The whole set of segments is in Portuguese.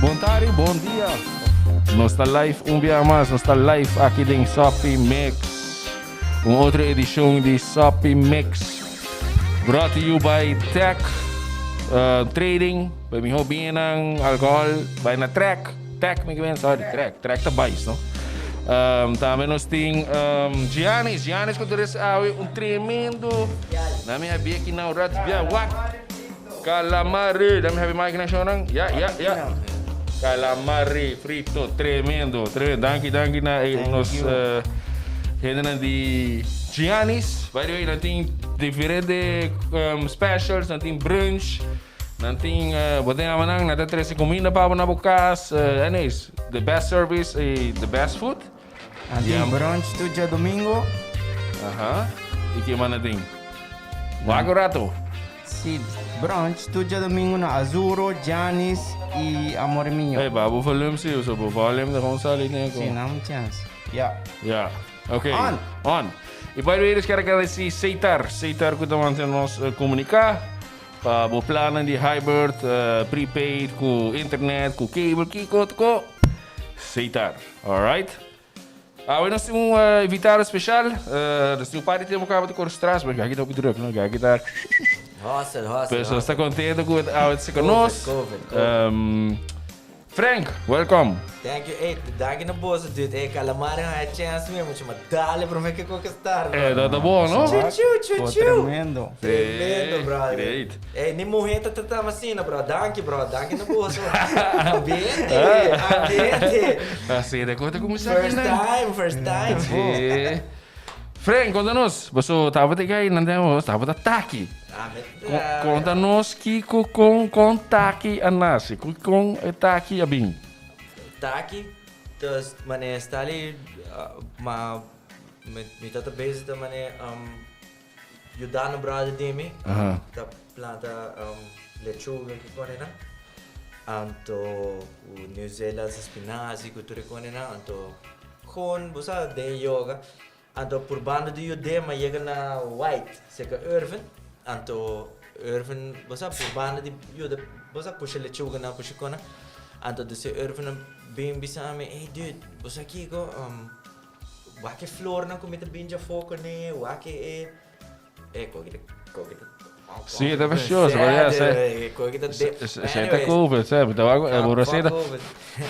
Bom tarde, bom dia. Nós está live dia mais, nós está live aqui em Shopee Mix. Uma outra edição de Shopee Mix. Brought to you by Tech Trading. By mi hobby ng alcohol. By na Trek. Tech, Trek tá baixo, não? Também nós temos Giannis que tu tremendo. Na minha bia aqui na Urat Biawak. Calamari, dami happy mic na show nang. Yeah. Calamari frito, tremendo. Danke na nos gente de Giannis. By the way, natin diferente specials, natin brunch, natin boteng amanang nata tres comida pa na bukas. Anyways, the best service, the best food. Natin brunch tu dia domingo. Iki mana natin? Wago rato. Sim, brunch tu dia domingo na Azuro, Giannis e Amor Minho. Hey, babu volume sim, so volume da console né? Sim, não chance. Yeah. Okay. On. E by the way, quero agradecer Seitar que também nos comunicar para o plano de hybrid, prepaid, com internet, com cable, com Seitar. Alright? Nós temos um invitado especial. Nós temos parte de um cabo de Corstras, mas aqui está o Pedro, não? Aqui está. Hustle. Pessoal, está contente com você conosco. Frank, welcome. Thank you. Hey, danke na boss, dude. Hey, calamari é chance mesmo, chama dale para ver que conquistar. Tá bom, não? Tchu. Tremendo. Tremendo, brother. Great. Hey, nem morrer tá tratando assim, bro. Danke na boss. Ambiente. Assim, de conta como isso aqui, né? First time. Frank, conta-nos. Você estava de aí, não tem? Estava de ataque. Conta-nos que com taki anasi, com taki abing. Taki, dus mane está ali, me tata bezig da mane ajudar no brother dele, da planta lechuga que kone na, anto o New Zealand spinazi que tudo kone na, anto kon bosa de yoga, anto por bando de yude mas chega na white, seca Irvin. Anto Irvin bosa por banda de yuda bosa puxa lechuga na puxa kona anto desse Irvin bem bisa me hey dude bosa aqui go wake floor na comida binja foco ne wake kogita Sim, deve ser show, mas é. Kogita Senta cover, sabe? Então agora borraceda.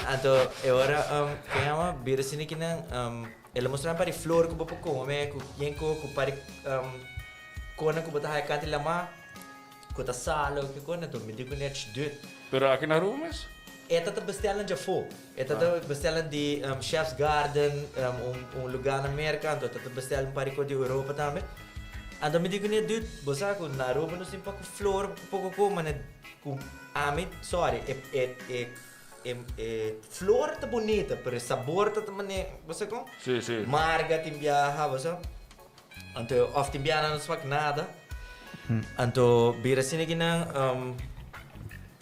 Anto agora que ama bira sini kina ela mostrar para floor ko bapo ko me ko yenko ko para kona ko bata hakati lama ko ta salo que kona to me digo net dude Pero aqui na rua mas? Eta tá bestellen já foi. Eta tá bestellen de Chef's Garden, lugar na América, então tá bestellen para de Europa também. Então me digo net dude, bosa ko na Europa não tem pouco flor, pouco ko mane com sorry, flor tá bonita, pero sabor tá também, bosa com? Sim. Marga timbiaha, bosa. Então, of timbiana não swak nada. Então, bira sini gina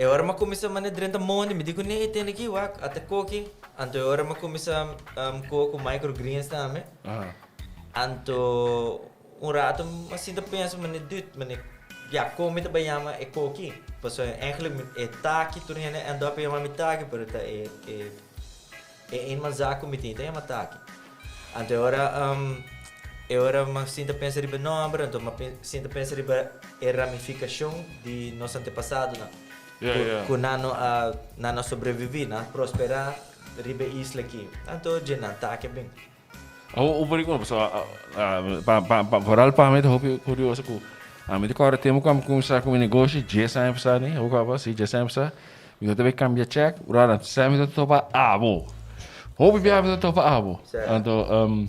agora ma começa a drenta monte, me digo nem tem aqui wak até coque. Então, agora ma começa com microgreens também. Então, rato assim da pensa mane dit mane ja come te bayama e coque. Paso eigenlijk taki toen hene en dat je maar taki pero ta eenmaal zaken met niet maar taki. Então, agora me sinto a pensar em nome, então me sinto a pensar em ramificação de nosso antepassado, que nano sobreviver, na prosperar, ribe isla aqui. Então, já não está aqui bem. O perigo, pessoal, para mim, eu curioso com a mim agora temos como começar com o negócio, já sempre sabe, né? O que vai ser, já sempre sabe. Eu também cambia check, agora sempre topa abo. Hope biar topa abo. Então,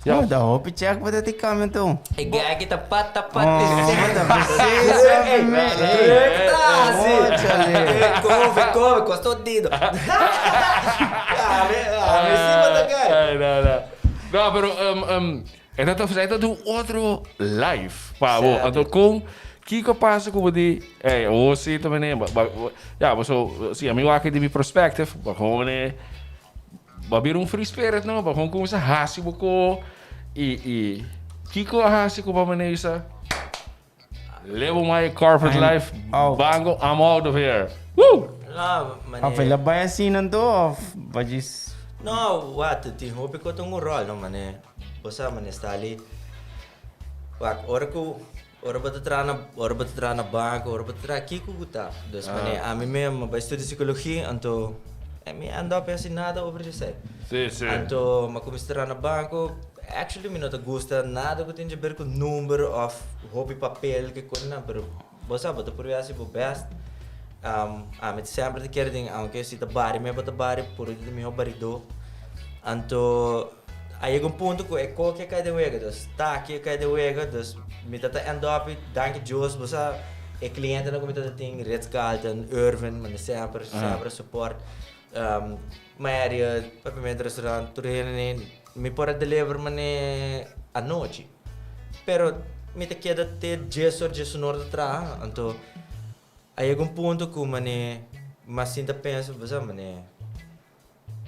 Ja, da hoop ik check wat ik kan met doen. Ik ga kita pat. Oh, dat precies. Come, costou dido. Não, pero então do outro live, pá, então com que passa com você? Você também, ja, mas sim, a minha academy perspective, gewoon babir free spirit no, gewoon começar a hasi buko e Kiko hasi ko ba manesa. Live my corporate life. Bango, I'm out of here. Woo! Ah, mane. Apela ba assim nando of bajis? No, what? Ti hopi ko tong rol no mane. Bosa mane stali. Wak, ora bata tra na banco, ora bata tra kiku guta. Dus mane ami me ma estudie psicologia, anto mi ando a pensar nada over isso. Sì, sì. Anto ma come stra na banco, actually mi nota gusta nada que tenha ver com número of hopi papel que coisa, pero bosa bata por assim bo best. Met sempre te quer ding, aunque se ta bari me bata bari por de mi barido. Anto aí um ponto que é qualquer cai de wega, dus tá aqui cai de wega, dus me tata end up danke Jos, bosa e cliente não como tata tem Ritz Carlton, Irvin, mas sempre support. Maria, papiamento restaurante, turene, me pode deliver mane a noite. Pero me te queda te 10 horas de tra, anto aí um ponto que mane mas sinta pensa, bosa mane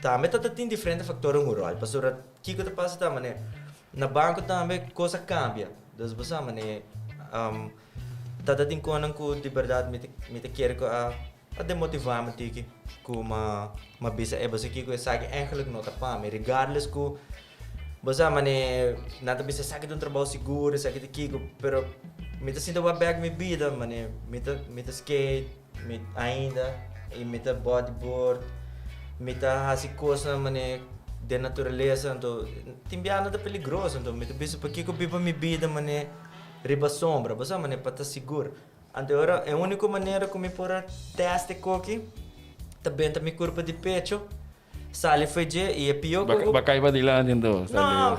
tá, mas tem diferentes fatores no rol. Pastora, que te passa tá, mane na banco também coisa cambia. Dus bosa mane tata tem conan que de verdade me te quer a demotivar me tiki kuma mabisa e basa kiko sa eigenlijk nota pa me regardless ko basa mane nada bisa sakit um trabalho seguro sakit kiko pero me ta sinta bag me vida mane me ta skate me ainda e me ta bodyboard me ta hasi coisa mane de natureza então timbiano da peligroso então me ta bisa pa kiko bipa me vida mane riba sombra basa mane pa ta seguro. Agora, é a única maneira que me pôr teste coque, também tá me curva de pecho, sale foi je e é pior que Bacai ba dila nindo? não,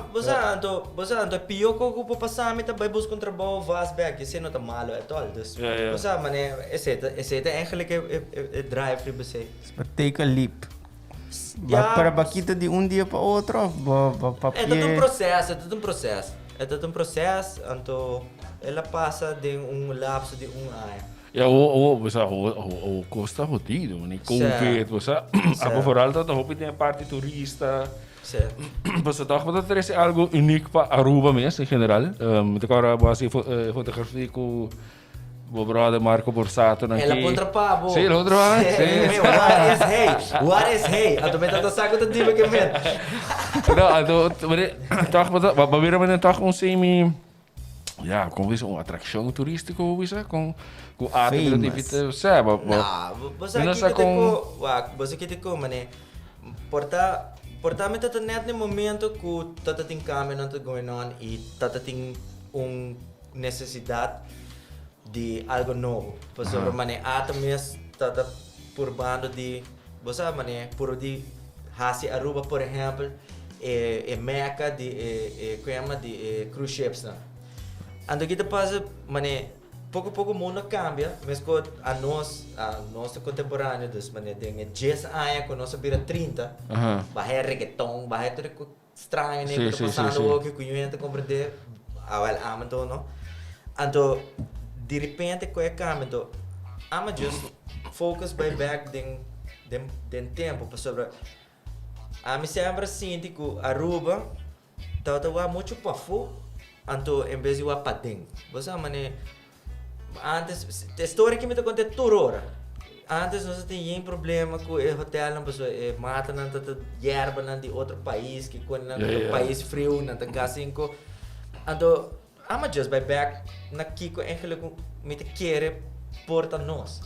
você ando é pior que o passar me também busca trabalho vas back, isso não tá malo é todo, dus você mané, esse é eigenlijk é drive para você. Take a leap. Para bakita de dia para outro, É todo um processo, então ela passa de lapso de ano. Ja, o costa jodido, man. Concreet, bosa. Ako vooral dat hoop ik een party toerista. Bosa toch, maar dat er is algo uniek pa Aruba mesmo, em general. Met elkaar was ik fotografie com o brother Marco Borsato aqui. Ela contra pabo. Sim, outro ano. What is hey? Ato met dat saco dat diba que met. Não, toch, maar proberen we toch een semi. Ja, com isso uma atração turística ou isso com arte criatividade, sabe? Não, você que te com, mané. Porta me tata net no momento que tata tem câmera não tá going on e tata tem necessidade de algo novo. Por sobre mané ata mes tata por bando de, você mané por de hasi Aruba por exemplo, Meca de como de cruise ships não. Ando kita passa, mané, pouco a mundo cambia, mas com a nossa contemporânea, dus mané, tem 10 anos, com nossa vira 30, barra reggaeton, barra tudo estranho, né, que passando o que conhece, compreender, awal amanto, não? Ando, de repente, com a cambia, então, ama just focus by back den tempo, para sobre, a mim sempre sinto que Aruba, tá muito para fora. Anto em vez de ir para dentro. Você mané antes a história que me te contei toda hora. Antes nós tinha problema com o hotel não pessoa mata não tanta erva não de outro país que quando não país frio não tem gás cinco. Anto I'm just by back na kiko eigenlijk me te querer porta nós.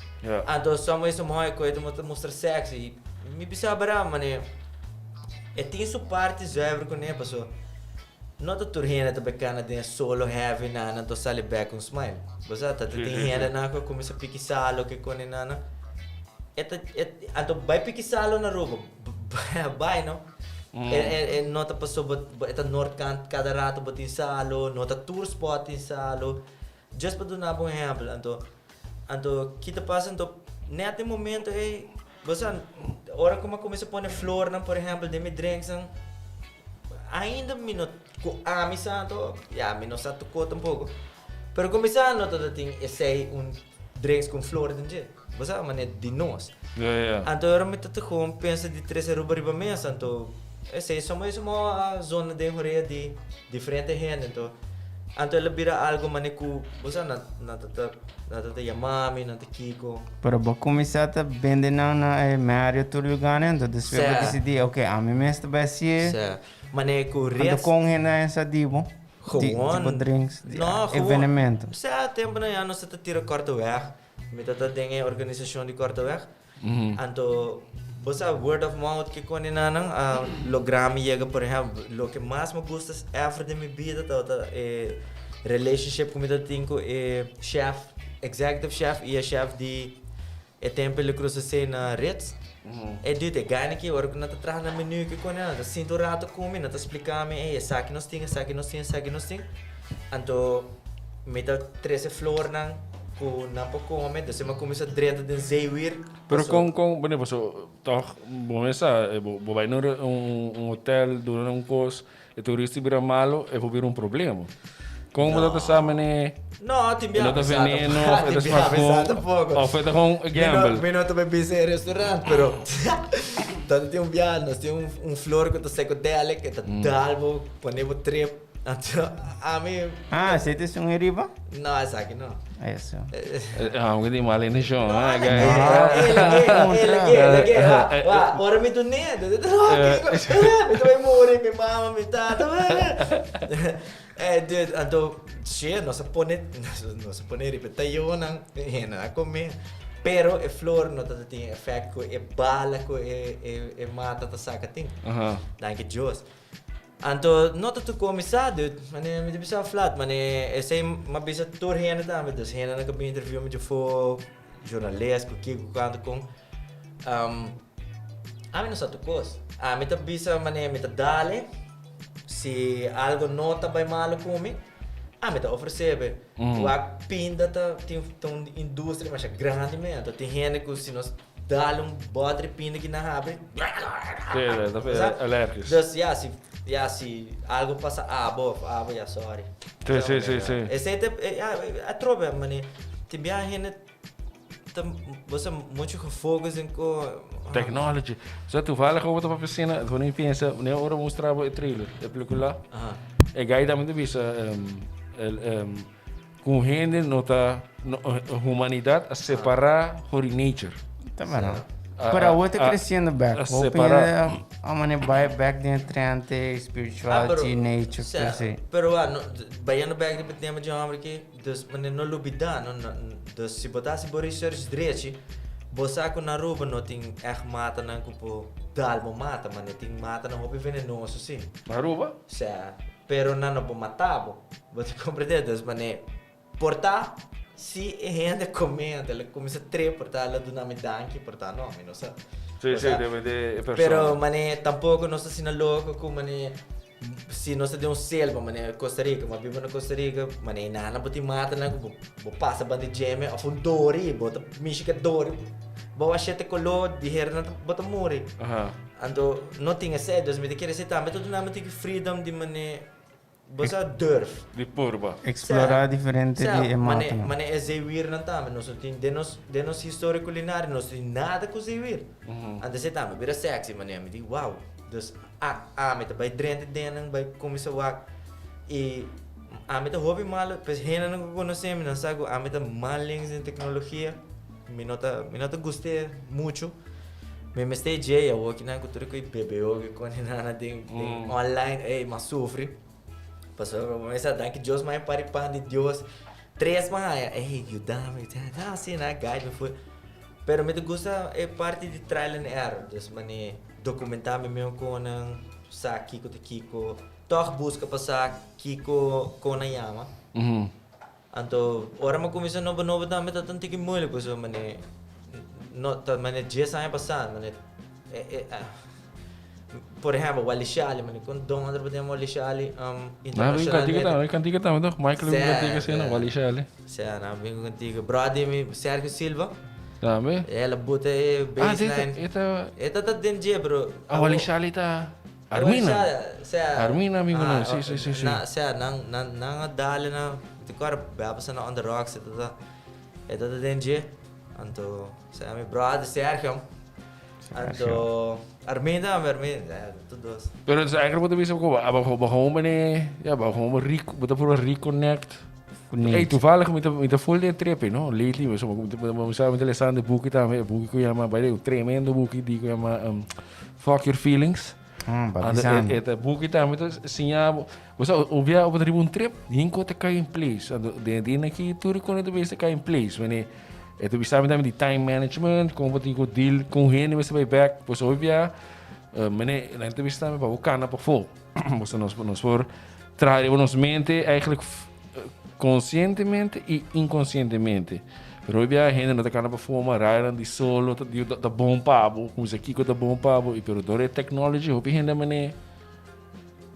Anto somos isso mais coisa de mostrar sexy. Me bisa bara mané tem sua parte zero com né pessoa. Não tô turhena também cana de solo heavy na não tô sali back um smile. Basta tá tem hena na ko começa pique salo que com nana. Anto vai pique salo na Aruba. Vai não. Não tá passou eta north kant cada rato botin salo, não tá tour spot em salo. Just para dar um exemplo, anto kita passa anto nesse momento basta hora como começa a pôr flor não por exemplo de me drinks ainda com a santo, não santo cota pouco. Pero começando todo tem esse drinks com flor dentro. Você mané de nós. Então eu me tô com pensa de 3 ruba riba mês, então esse somos uma zona de roreia de diferente gente, então Anto ela bira algo maniku, bosa na Yamami, na Kiko. Pero vou começar a vender na Mario todo lugar, então depois eu decidi, ok, a mim mesmo vai ser. Maniku Ando res. com essa dibo. Tipo drinks, evenemento. Tempo na ano sa tira korte weg. Met dat ding organisatie die korte weg. Anto bosa word of mouth que com nanang logrami chega por exemplo, lo que mais me gusta é de minha vida tá relationship com meu tinco chef, executive chef e chef de tempo ele cruza se na Ritz. E dito ganha que hora que nós traz na menu que com nada, sinto rato come, nós explicar me, essa aqui nós tem, essa aqui nós tem, essa aqui nós tem. Então, me dá 13 flor nang ku na po come, dus ma começa direto de zeewir. Pero bene, pues toch, bomesa, vai num hotel, durante um cos, e turista vira malo, e vira um problema. Como dat samen ne? No, ti abbiamo pensato veneno, o fai con gamble. Meno to bebise in ristorante, però tanto ti un piano, ti un flor che tu sei con delle che ti dalvo, ponevo tre. A me você tem um riba? No, esa que no. Isso. Un di male ne show, Ele, va, ora mi tu ne, mi tu vai morire, mi mamma, mi tata. Dude, anto, non si pone ripetazione, a come. Pero e flor no ta tem effect ko e bala ko e mata ta saka ting. Danke Jos. Anto nota tu começar, dude, mane me bisa flat, mane sei mabisa tour hena ta, mas hena na cabe interview me fo jornalista ko que quando com a mim não sabe coisa. A mim tá bisa mane me tá dale se algo nota vai malo come. A mim tá oferecer o a pinda tá tem indústria mas é grande mesmo, tem hena que se nós dale bodre pinda que na abre. Sì, allergisch. Dus ja, se algo passa, ja, sorry. Sì. E sempre, a trova, mani, ti biahin, você muito fokus em co Technology. Zo toevallig over de piscina, toen ik pensa, ne ora mostrava il trailer, a película. E gai da muito bisa com gente nota humanidade a separar por nature. Tá bom. Para outra crescendo back. Separar. A mane back dentro entre spirituality, nature, assim. Pero baiano back de tema de homem que dus mane no lubida, dus se botasse por research direito, bosaco na rua não tem mata não cupo dalmo mata, mane tem mata não hobby venenoso sim. Na rua? Pero não po matabo. Você compreende? Dus mane portar se ainda comenta, ela começa a treportar ela do nome danke, portar nome, não sabe? Sim, deve de persona. Pero mané tampouco não está louco com mané se nós de selva, mané Costa Rica, mas vivo na Costa Rica, mané nana boti mata na bo passa bande geme, a fundori, bota michica dori. Bo achete color de herna bota mori. Ando não tinha cedos, me querer ser também todo nome tem freedom de mané Bosa durf. Di purba. Explorar diferente de mata. Mane é zeewir não tá, mas nós tem denos história culinária, nós tem nada com zeewir. Anda se tá, mas sexy, mane me digo, wow. Dus me tá vai drente denang, vai começar a e me tá hobby mal, pois hena não conhecemos, não sabe, me tá malings em tecnologia. Me nota gostei muito. Me mestei jay, eu aqui na cultura que bebê, eu com nada tem online, mas sofre. Pastor, começa a que Deus mais paripan de Deus. 3 manhã, ajuda-me, assim, na guide me foi. Pero me gusta é parte de trial and error, dus mane documentar me mesmo com ang sa Kiko, toch busca passar Kiko com na yama. Anto, ora me começa novo da me tá tanto que muito, pois mane mane dia sai passar, mane por exemplo, Wally Shali, mano, quando Dom André podemos Wally Shali, internacional. Cantiga tá, mas Michael me cantiga cena Wally Shali. Será, bem cantiga. Brother me Sérgio Silva. Também. Ela bota baseline. Esta tá dentro, bro. Wally Shali tá Armina amigo não, sim. Na, não dale na, agora vai passar na on the rocks, esta tá dentro. Anto, sei meu brother Sérgio. Anto Armenda, tudo isso. Pero dus eigenlijk moeten we zeggen, we gaan meneer, ja, we gaan voor reconnect. Hey, toevallig met de volle trip, no? Lately, we samen met Alessandro boeken daar, boeken kun je maar bij de tremendo boeken die kun je maar fuck your feelings. Het boeken daar met het signaal, we zouden ovia op een trip, die inkoop te kan in place. De ene keer toer kon het beste kan in place. Wanneer het we samen met die time management, kon wat ik deal kon heen met bij back, dus ovia, meneer, dan te wisten met wat kan op vol. We nos voor tragen we ons mente eigenlijk conscientemente e inconscientemente. Pero hoy a gente não tá cana para fumar, rairan de solo, da bom pabo, com isso aqui que tá bom pabo, e pero dore technology, hoje gente mané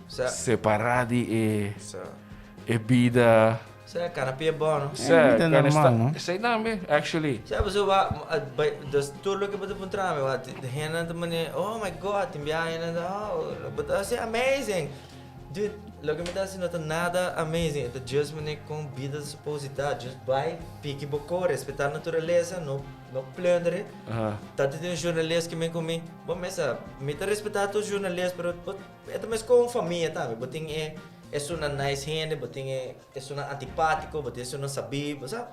separado e vida. Sa canapé bom, não? Vida normal, não? Sei também, actually. Sabe so das tudo que você pode entrar, meu, de gente mané, oh my god, tem viagem, but that's amazing. Dude, logo me dá assim, não tá nada amazing. É just mané com vida supositada, just vai, pique boco, respeitar a natureza, não plundre. Tá tem um jornalista que me comi, bom, mas me tá respeitar os jornalistas, pero é também com família, tá? Boting é uma nice gente, boting é uma antipático, boting é uma sabido, sabe?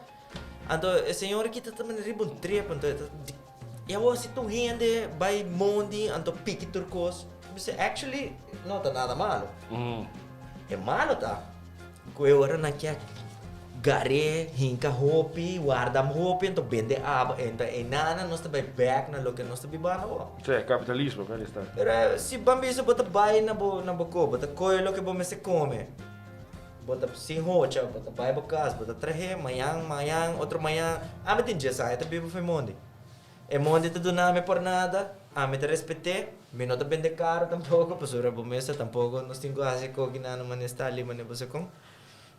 Então, o senhor aqui tá também ribon trip, então eu acho que tu gente vai mondi, então pique turcos. Actually, não tá nada malo. É malo, tá? Que eu era naquela gare, hinka hopi, guardam hopi, então vende aba, então é nada, nós também back na local, nós também bana. Sim, capitalismo, cara está. Pero se bambi se bota bai na boco, bota coelho que bom se come. Bota sem rocha, bota bai bocas, bota traje, manhã, outro manhã. Ah, mas tem dia sai, tá bibo foi monde. É monde tudo nada por nada. Ah, me te respeitei. Me não tá vende caro tampouco, pastora bomesa tampouco. Nós temos quase que alguém não manesta ali, mas você com.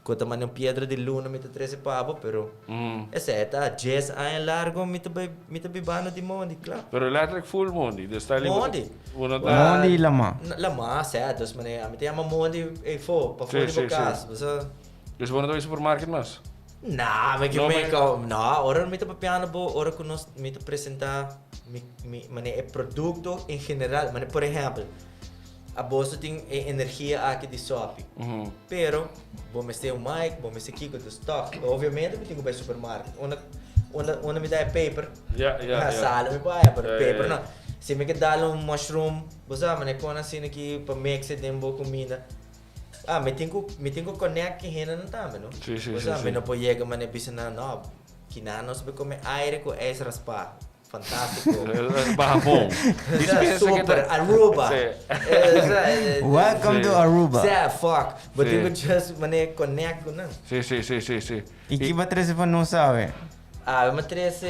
Kota man pedra de luna me te 13 pavo, pero essa é tá 10 anos largo me te bibano de monde, claro. Pero letterlijk full monde, dus daar Monde. Monde lama. Lama, certo, dus mané, a me te ama monde e fo, pa fo de bocas, você. Dus we gaan supermarket mas? Nah, mas que me não, ora me te piano bo, ora que nós me te apresentar mané é produto em geral, mané por exemplo, a bolsa tem energia aqui de shopping. Pero, vamos ter um mic, vamos ter aqui com o stock. Obviamente, eu tenho que ir ao supermercado. Onde me dá paper, a sala me paga, paper não. Se me quer dar mushroom, você sabe, quando assim aqui para mixar de boa comida. Ah, me tenho que conectar que renda não tá, não? Você sabe, não pode chegar, mas não, que não se comer aire com esse raspar. Fantástico. Bom. Super, Aruba. Welcome to Aruba. Fuck. But you could just connect com não. Sim. E que vai trazer para não sabe? Me traz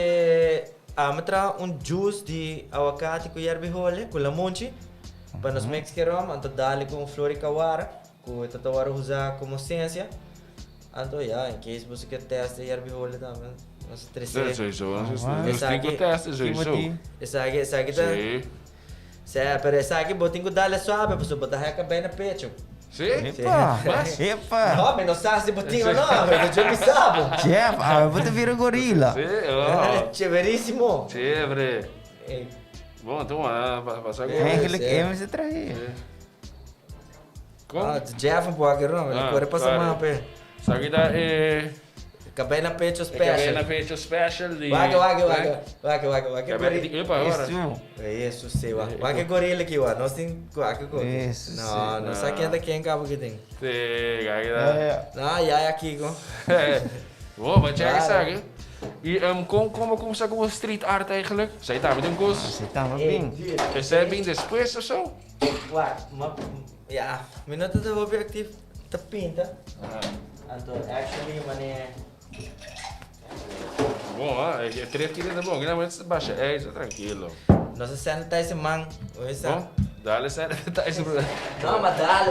juice de aguacate com yerbihole, com lamonchi. Para nós mexicanos, então dá-lhe com floricawara, com tatawara usar como ciência. Então, em case você quer testar yerbihole também. Nossa, terceira. Essa aqui tá. Pero essa aqui botinho dá-lhe suave, para botar reca bem na pecho. Sim? Epa! Não, mas não sabe se botinho não, mas eu já sabe. Jeff, você vira gorila. Sim, chéveríssimo. Chévere. Bom, então, passa agora. É aquele que você traz. Como? Jeff, um pouco, não, ele pode passar mal, pé. Isso aqui dá Cabana Pecho Special. Cabana Pecho Special. Waga. Epa, agora. Isso, sei. Waga gorila aqui, ó. Nós temos waga gorila. Isso. Não sabe quem cabo que tem. Sim, gaga. Não, já aqui, go. Wow, wat jij zegt. Como começar com o street art eigenlijk? Zij daar met een goos? Você tava bem. Is hij bem depois of zo? Ja, minuto de objetivo te pinta. Então, actually, mané. Bom, é 3 quilos de bom, não é baixa, é isso, tranquilo. Nossa sanitizer man, bom, dá-lhe sanitizer. Não, mas dá-lhe.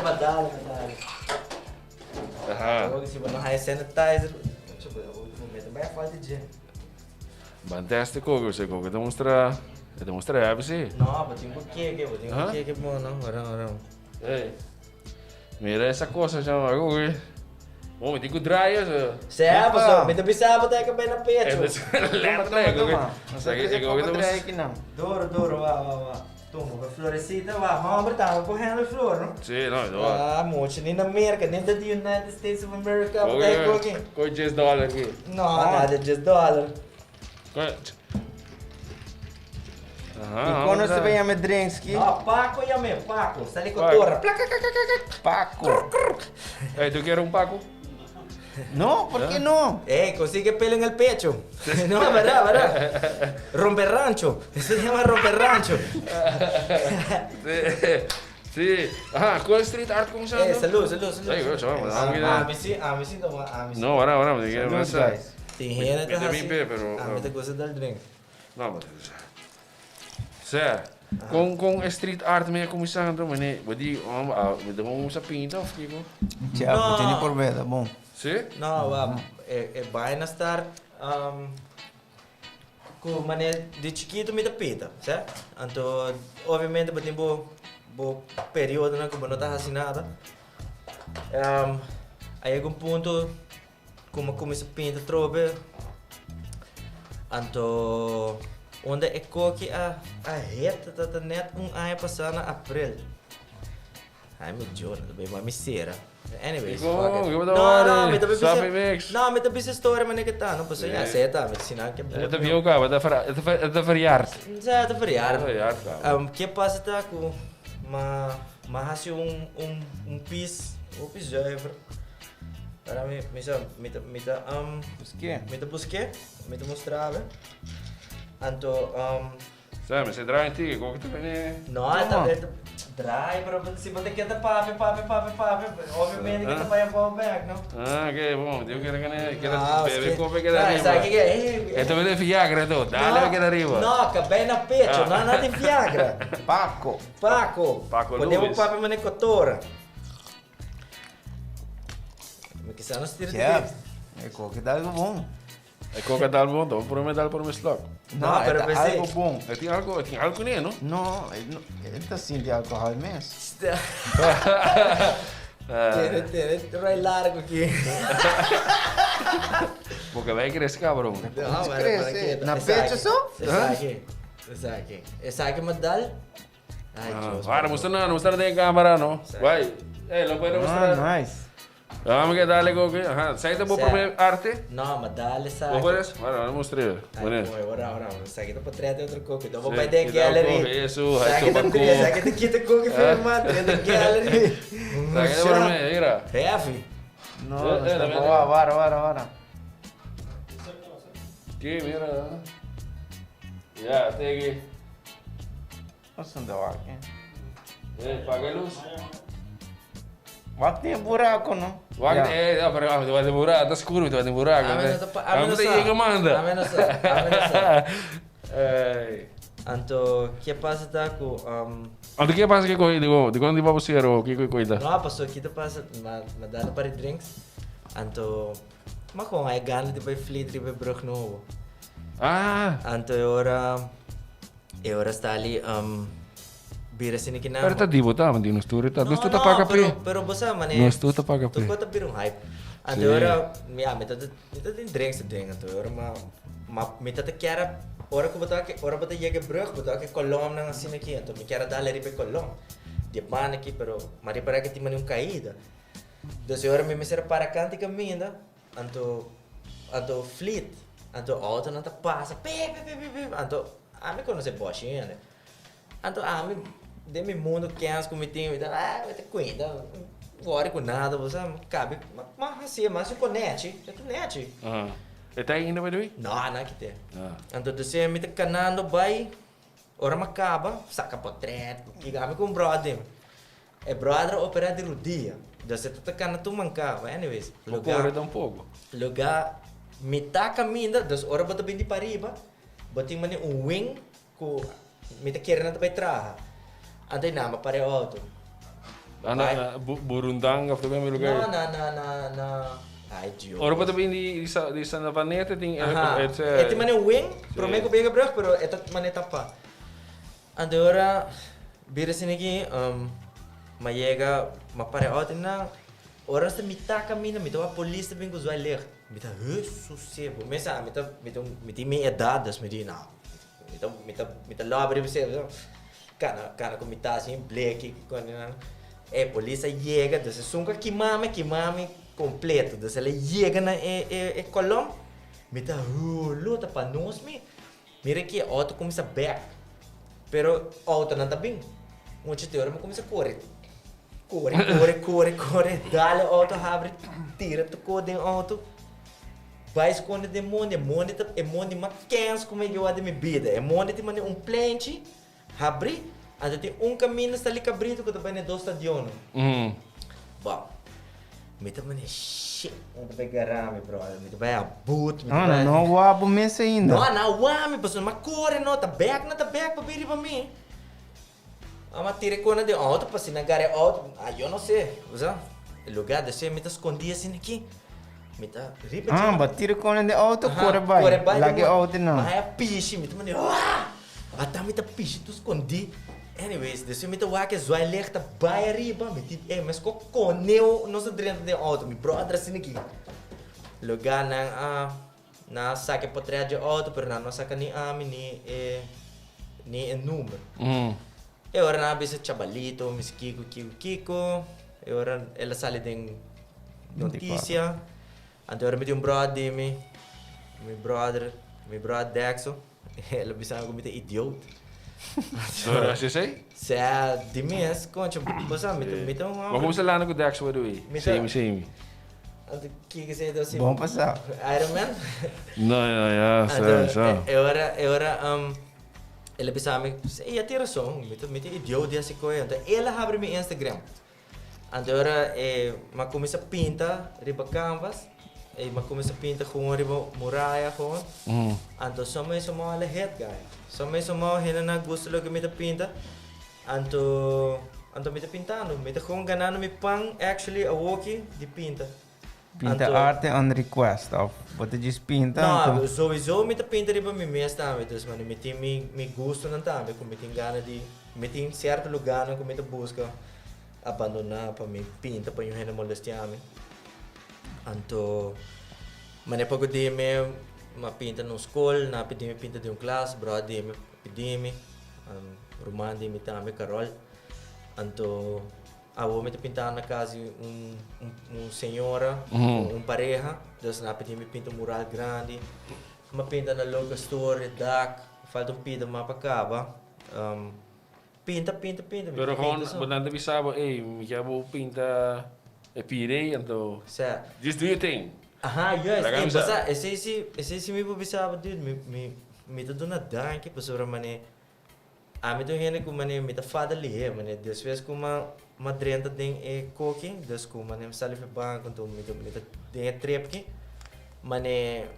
Aham. Se você não tem sanitizer, deixa eu ver, vou meter mais falta de gente. Fantástico, você como demonstrar você. Não, mas tem um que bom, não, ora. Ei, mira essa coisa já, agora. Bom, tem que dryer. Certo, pessoal, me bisa botar aqui bem na pecho. Toma. Não sei que você pode aqui não. Duro, vá. Toma, a florescita, vai, vamos apertar, correndo a flor, não? Sim, não, não. Ah, moço, nem na América, nem da United States of America, Ok, com $10 aqui. Não, nada de $10. E quando você vem a me drinks aqui? Ah, Paco e a me, Paco, está ali com a torre. Paco. Ei, tu quer Paco? No, ¿por qué no? Consigue pelo en el pecho. No, verdad. Romper rancho. Eso se llama romper rancho. Sí. Ajá, ¿cuál street art kung saan? Salud. Ay, chama, A mí sí. No, ahora, me diga más. Tiene que Vitamin B, pero... A mí te gusta del drink. No, mas... Sir, kung street art may kumisang to, mani, badi, mo sa pinta, of kiko? Tiago, No. tiene por ver, tá bom? Sí? No, vai na estar com mané de chiquito me da pita, certo? Então, obviamente, bati bo período na que não tá assinada. Aí algum ponto como começa a pinta trobe. Então, onde é que a reta tá net ano passado na abril. Ai, me juro, também vai me cera. Anyways, No, me também Soppy Mix. não, me também história, mas não que tá, não posso ir aceita, me ensinar que é Het viu ka, wat dat verjaard. Já tá variar. Verjaard ka. Que passa tá com mas um piece, o piece já é para mim, me busquei, me mostrava. Então, Sam, se draai een tige, kok het er não, tá dry, pero se você quer tá papi, obviamente que tá para o back, não? Ah, oké, bom. Die kira Não, kira bebe kope kira sabe arriba. que é? Esto me de Viagra to. Dale que arriba. Não, acabei na pecho, não nada de Viagra. Paco. Paco podemos Lewis. papi mane cotora. Me quizá não se Tiago, é que dá algo bom. Ik kook het al bom, dan voor me dal por me slag. Não, pero é pensei. algo bom. Het is algo niet, no? Não, ele tá assim de álcool mesmo. Tem vai largo aqui. Porque vai crescer, bro. Não, cresce. Na pecho só? Essa aqui me dá. Ai, Deus. Para, mostrar na câmera, no? Vai. Lo puedo mostrar. Ah, nice. Vamos que dale ko. Ajá, sai te por me arte. Não, mas dá-lhe essa. ¿Vos puedes? Bueno, no mostré. Bueno. Ora. Essa aqui tá para trás de outra coisa. Então vou Sí, para dentro da cuidado gallery. con eso, Essa hay aqui tá tomaco. três, essa aqui tá quinta coisa filmada dentro da gallery. Sai te por me, mira. Heavy. Não, É, também. vara. Aqui, mira. Ya, tegi. Nossa, não dá aqui. Paga a luz. Mas tem buraco, não? Wacht, pero te vas a demorar, está escuro, te vas a demorar. Vamos a ir que manda. A menos. Ei. Então, que passa tá com Anto que pasa que coi, digo, de quando iba a ser o que coita. não, passou aqui tá passa, mas dá para drinks. Então, mas com a gana de vai flit de vai brug novo. Ah, Então, eu está ali bira sini que não. pero tá dibo tá, mandi no story tá. Dosto tá paga pe. Pero você, mane. No sto tá paga Tu pe. conta bir hype. Sim. Então, me tem drinks então, me tá quer ora que botar chega brug, botar que colom na assim aqui, então me quer dar ali para colom. De pan aqui, pero mas para que tem caída. Então, ora me serve para canto caminho, então fleet, então auto não tá passa, então a me conhece bochinha, né? Então a me de me mundo que as comitim, vai ter cuida. Agora com nada, você cabe, mas assim, mas se conecte, Ah. E tá ainda by the way? Não que tem. Ah. Então você me tá canando vai, ora macaba, saca portrait, que gabe com brother. É brother opera de rodia. Você tá canando tu mancava, anyways. Lugar dá um pouco. Lugar me tá caminhando, das ora bota bem de pariba, bota mani wing com me tá querendo para trás. Andei nama para auto. Ana Burundang of the mesmo lugar. Não. Ai, Dio. Ora pa tabi di Santa Vaneta ting Eti mane wing, pro me ko bega brug, pero eta mane tapa. Andora bira sini aqui, llega, para auto na ora se mita caminho, mita a polícia vem com os ler. Mita sossego. Mesa, mita me idade, das me di não. Mita lá abre você. Kana comita assim, black, quando polícia chega, então sunca quimame completo, então ela chega na Colom, me tá luta para nós mira que auto começa back, pero auto não tá bem, muitas teoria começa a correr, dale auto abre, tira tocou dentro auto. Vai esconder demônio mas quem como eu ade minha vida, demônio tem plente, abre, então tem caminho está ali cabrito que também é 2 estadiões. Bom, me também shit, não vai garame, brother, me vai a boot, não o abo mês ainda. Não, mas corre não, tá back para vir para mim. Mas tira quando de auto para se negar auto, eu não sei, usa, o lugar de ser me tá escondido assim aqui. Batira com de auto, corre vai. Lagi auto não. Mas é piche, me também. Até me tá piche, tu escondi. Anyways, desse me tá que zoai lerta vai arriba, me tipo, mas coneu não se dentro de auto, me brother assim aqui. Lugar na saque para trás de auto, pero não saca nem número. Eu era na bisa chabalito, mis Kiko. Eu era ela sale de notícia. Então eu me brother meu brother Dexo, ele pensava que eu idiota. Sorry, as je zei? Sa de mes, concha, basta me tão Maar hoe is het laat ook Dax wat doe je? Semi. Então que você assim. Bom passar. Iron Man? Não, ja, zo. Ele pensava que ia ter razão, me idiota assim coisa. Então ele abre meu Instagram. Então mas começa a pintar riba canvas. Mas começa a pintar com riba muralha com. Então só mais uma head guy. Só mais uma rena na gosto logo me pinta. Então me pintando, me com ganhando me pang actually a walkie de pinta. Pinta arte on request of bota diz pinta. Não, sowieso me pinta riba me mês também, então mano, me tem me gosto não também, como me tem gana de me tem certo lugar não como me busca abandonar para me pinta para eu rena molestiame. Então, mas pouco de me pinta no escola, na pedi me pinta de classe, brother me pedi me Roman de me também Carol. Então, me pintando na casa senhora, pareja, então na pedi me pinta mural grande, me pinta na local store, dark, falta pinta mapa acaba. Pinta. Pero gewoon, bedankt dat we samen, ik heb ook pinta epirei, então. Certo. Just do your thing. Yes. Esse me publicava, dude, me tá dando danke, pessoa mané. Me tô vendo que mané me tá fada ali, mané. Después que uma drenta tem cooking, después que mané me sale para banco, então me tá tem trip aqui, mané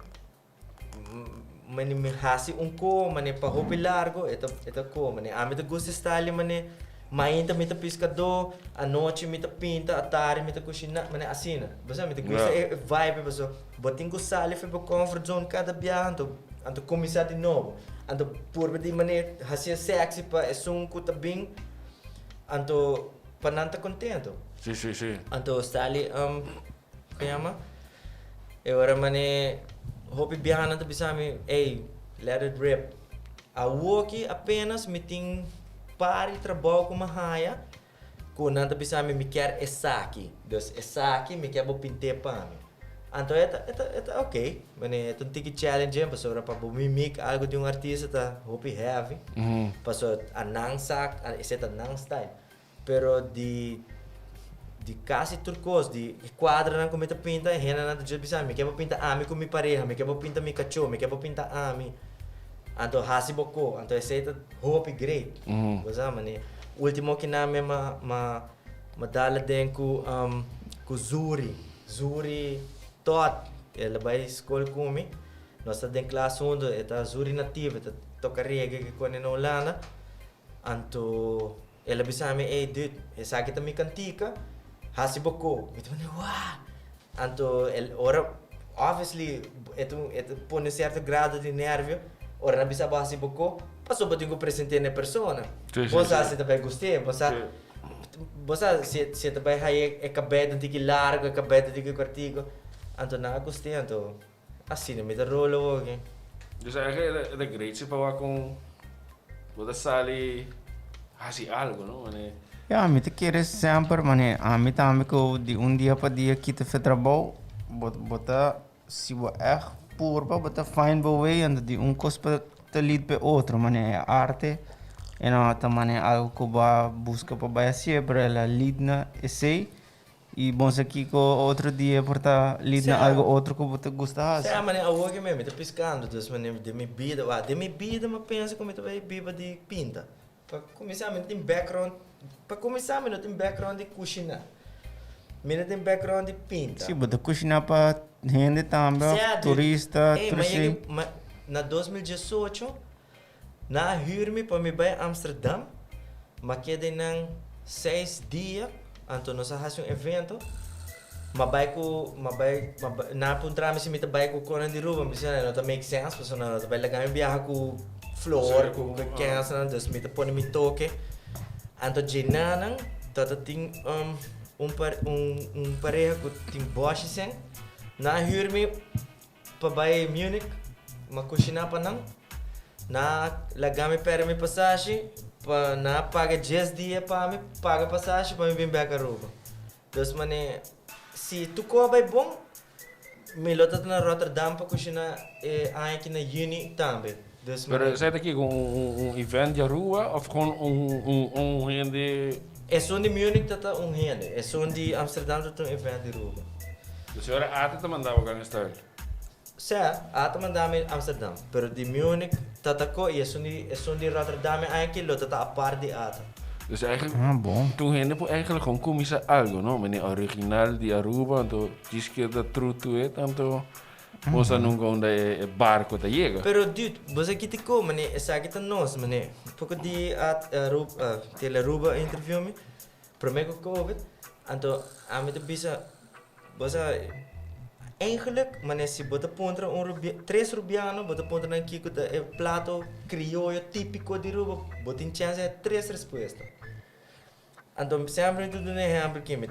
me hasi co, mané para hobby largo, eta co, mané. Me tá gosto style, mané. Mainta me tá pescador, a noite me tá pinta, a tarde me tá cozinhar, mané assim, né? Você me tá gosto vibe, pessoal. Botinho com sale, foi para comfort zone cada dia, então começar de novo. Então por de mané, assim sexy para som que tá bem, então para não tá contento. Sim. Então style chama? Eu era mané, hobby biana tá bisami, let it rip. A walkie apenas me tem pare trabalho com uma raia, com nada bisa me quer essa aqui, me quer vou pintar para mim. Então é ok, mas é um ticket challenge, passou para mimic algo de artista tá hope heavy, passou a não sac, esse tá não style, pero de quase turcos, de quadra não como tá pinta, rena nada de bisa me quer vou pintar a mim com minha pareja, me quer vou pintar meu cachorro, me quer vou pintar a mim. Então hasi boko, então esse é hope great. Você mane, último que na me dala den com Zuri tot, ela vai escola comigo. Nós tá den classe 1, é Zuri nativa, tá toca reggae que quando na Holanda. Então ela bisame, dude, essa aqui tá me cantica, hasi boko. Então wow. Então ora obviously é põe certo grado de nervio. Ora não bisa bahasa buku, passou para tinha presente na persona. Você se também gostei, você se também aí é cabelo de que largo, cabelo de que cortico. Então não gostei, então assim me dá rolo Dus eigenlijk de greatste para com toda sali Hace algo, ¿no? Ja, me te quieres sempre, mane. A me também que de dia para dia que te faz trabalho, bota se o echt purba, bota fine boa and de cospa te lead pe outro, mane arte. E não também algo que vai busca para baixo sempre ela lead na essay. E bom aqui com outro dia porta lead na algo outro que você gosta. Sim, mas eu vou mesmo, estou piscando, então mas de minha vida, mas pensa como eu vai biba de pinta. Para começar, eu tenho background, eu tenho background de cozinhar. Eu tenho background de pinta. Sim, você cozinhar para gente também, turista, turismo. Mas na 2018, na huur-me para me ir a Amsterdam, mas que de 6 dias. Então nós fazemos evento, mas na puntrama se me vai com o de ruba, mas não tá make sense, porque não tá vai legal viajar com flor, com pequenas, então me tá põe me toque. Então de nada, tá tem pareja que tem Bosch sem, na huur-me para ir Munich, mas cozinhar para não, na legal me perde minha passagem. Na paga 10 dias para me paga passagem para me vir para Aruba. Então, se tu cobra bom, melhor tá na Rotterdam para cozinhar aqui na Uni também. Mas você está aqui com evento de Aruba ou com rende? É só de Munich tá rende, é só de Amsterdam tá evento de Aruba. A senhora até te mandava com esta. Sim, até mandava em Amsterdam, pero de Munich tatako e é só de Rotterdam aqui lo tá a par de ata. Dus eigenlijk, bom. toen ging eigenlijk gewoon komische algo, no? Meneer original die Aruba, então diz que da truto é, então você não gonda barco da chega. Pero dude, você aqui te como, né? Essa aqui tá nós, né? Porque de Aruba, tele Aruba interview me, primeiro COVID, então a mim te bisa, você eigenlijk, mas se você pontra três rubianos, você pontra aqui que é prato crioulo típico de Aruba, você tem chance de três respostas. Então, sempre tudo um exemplo aqui, mas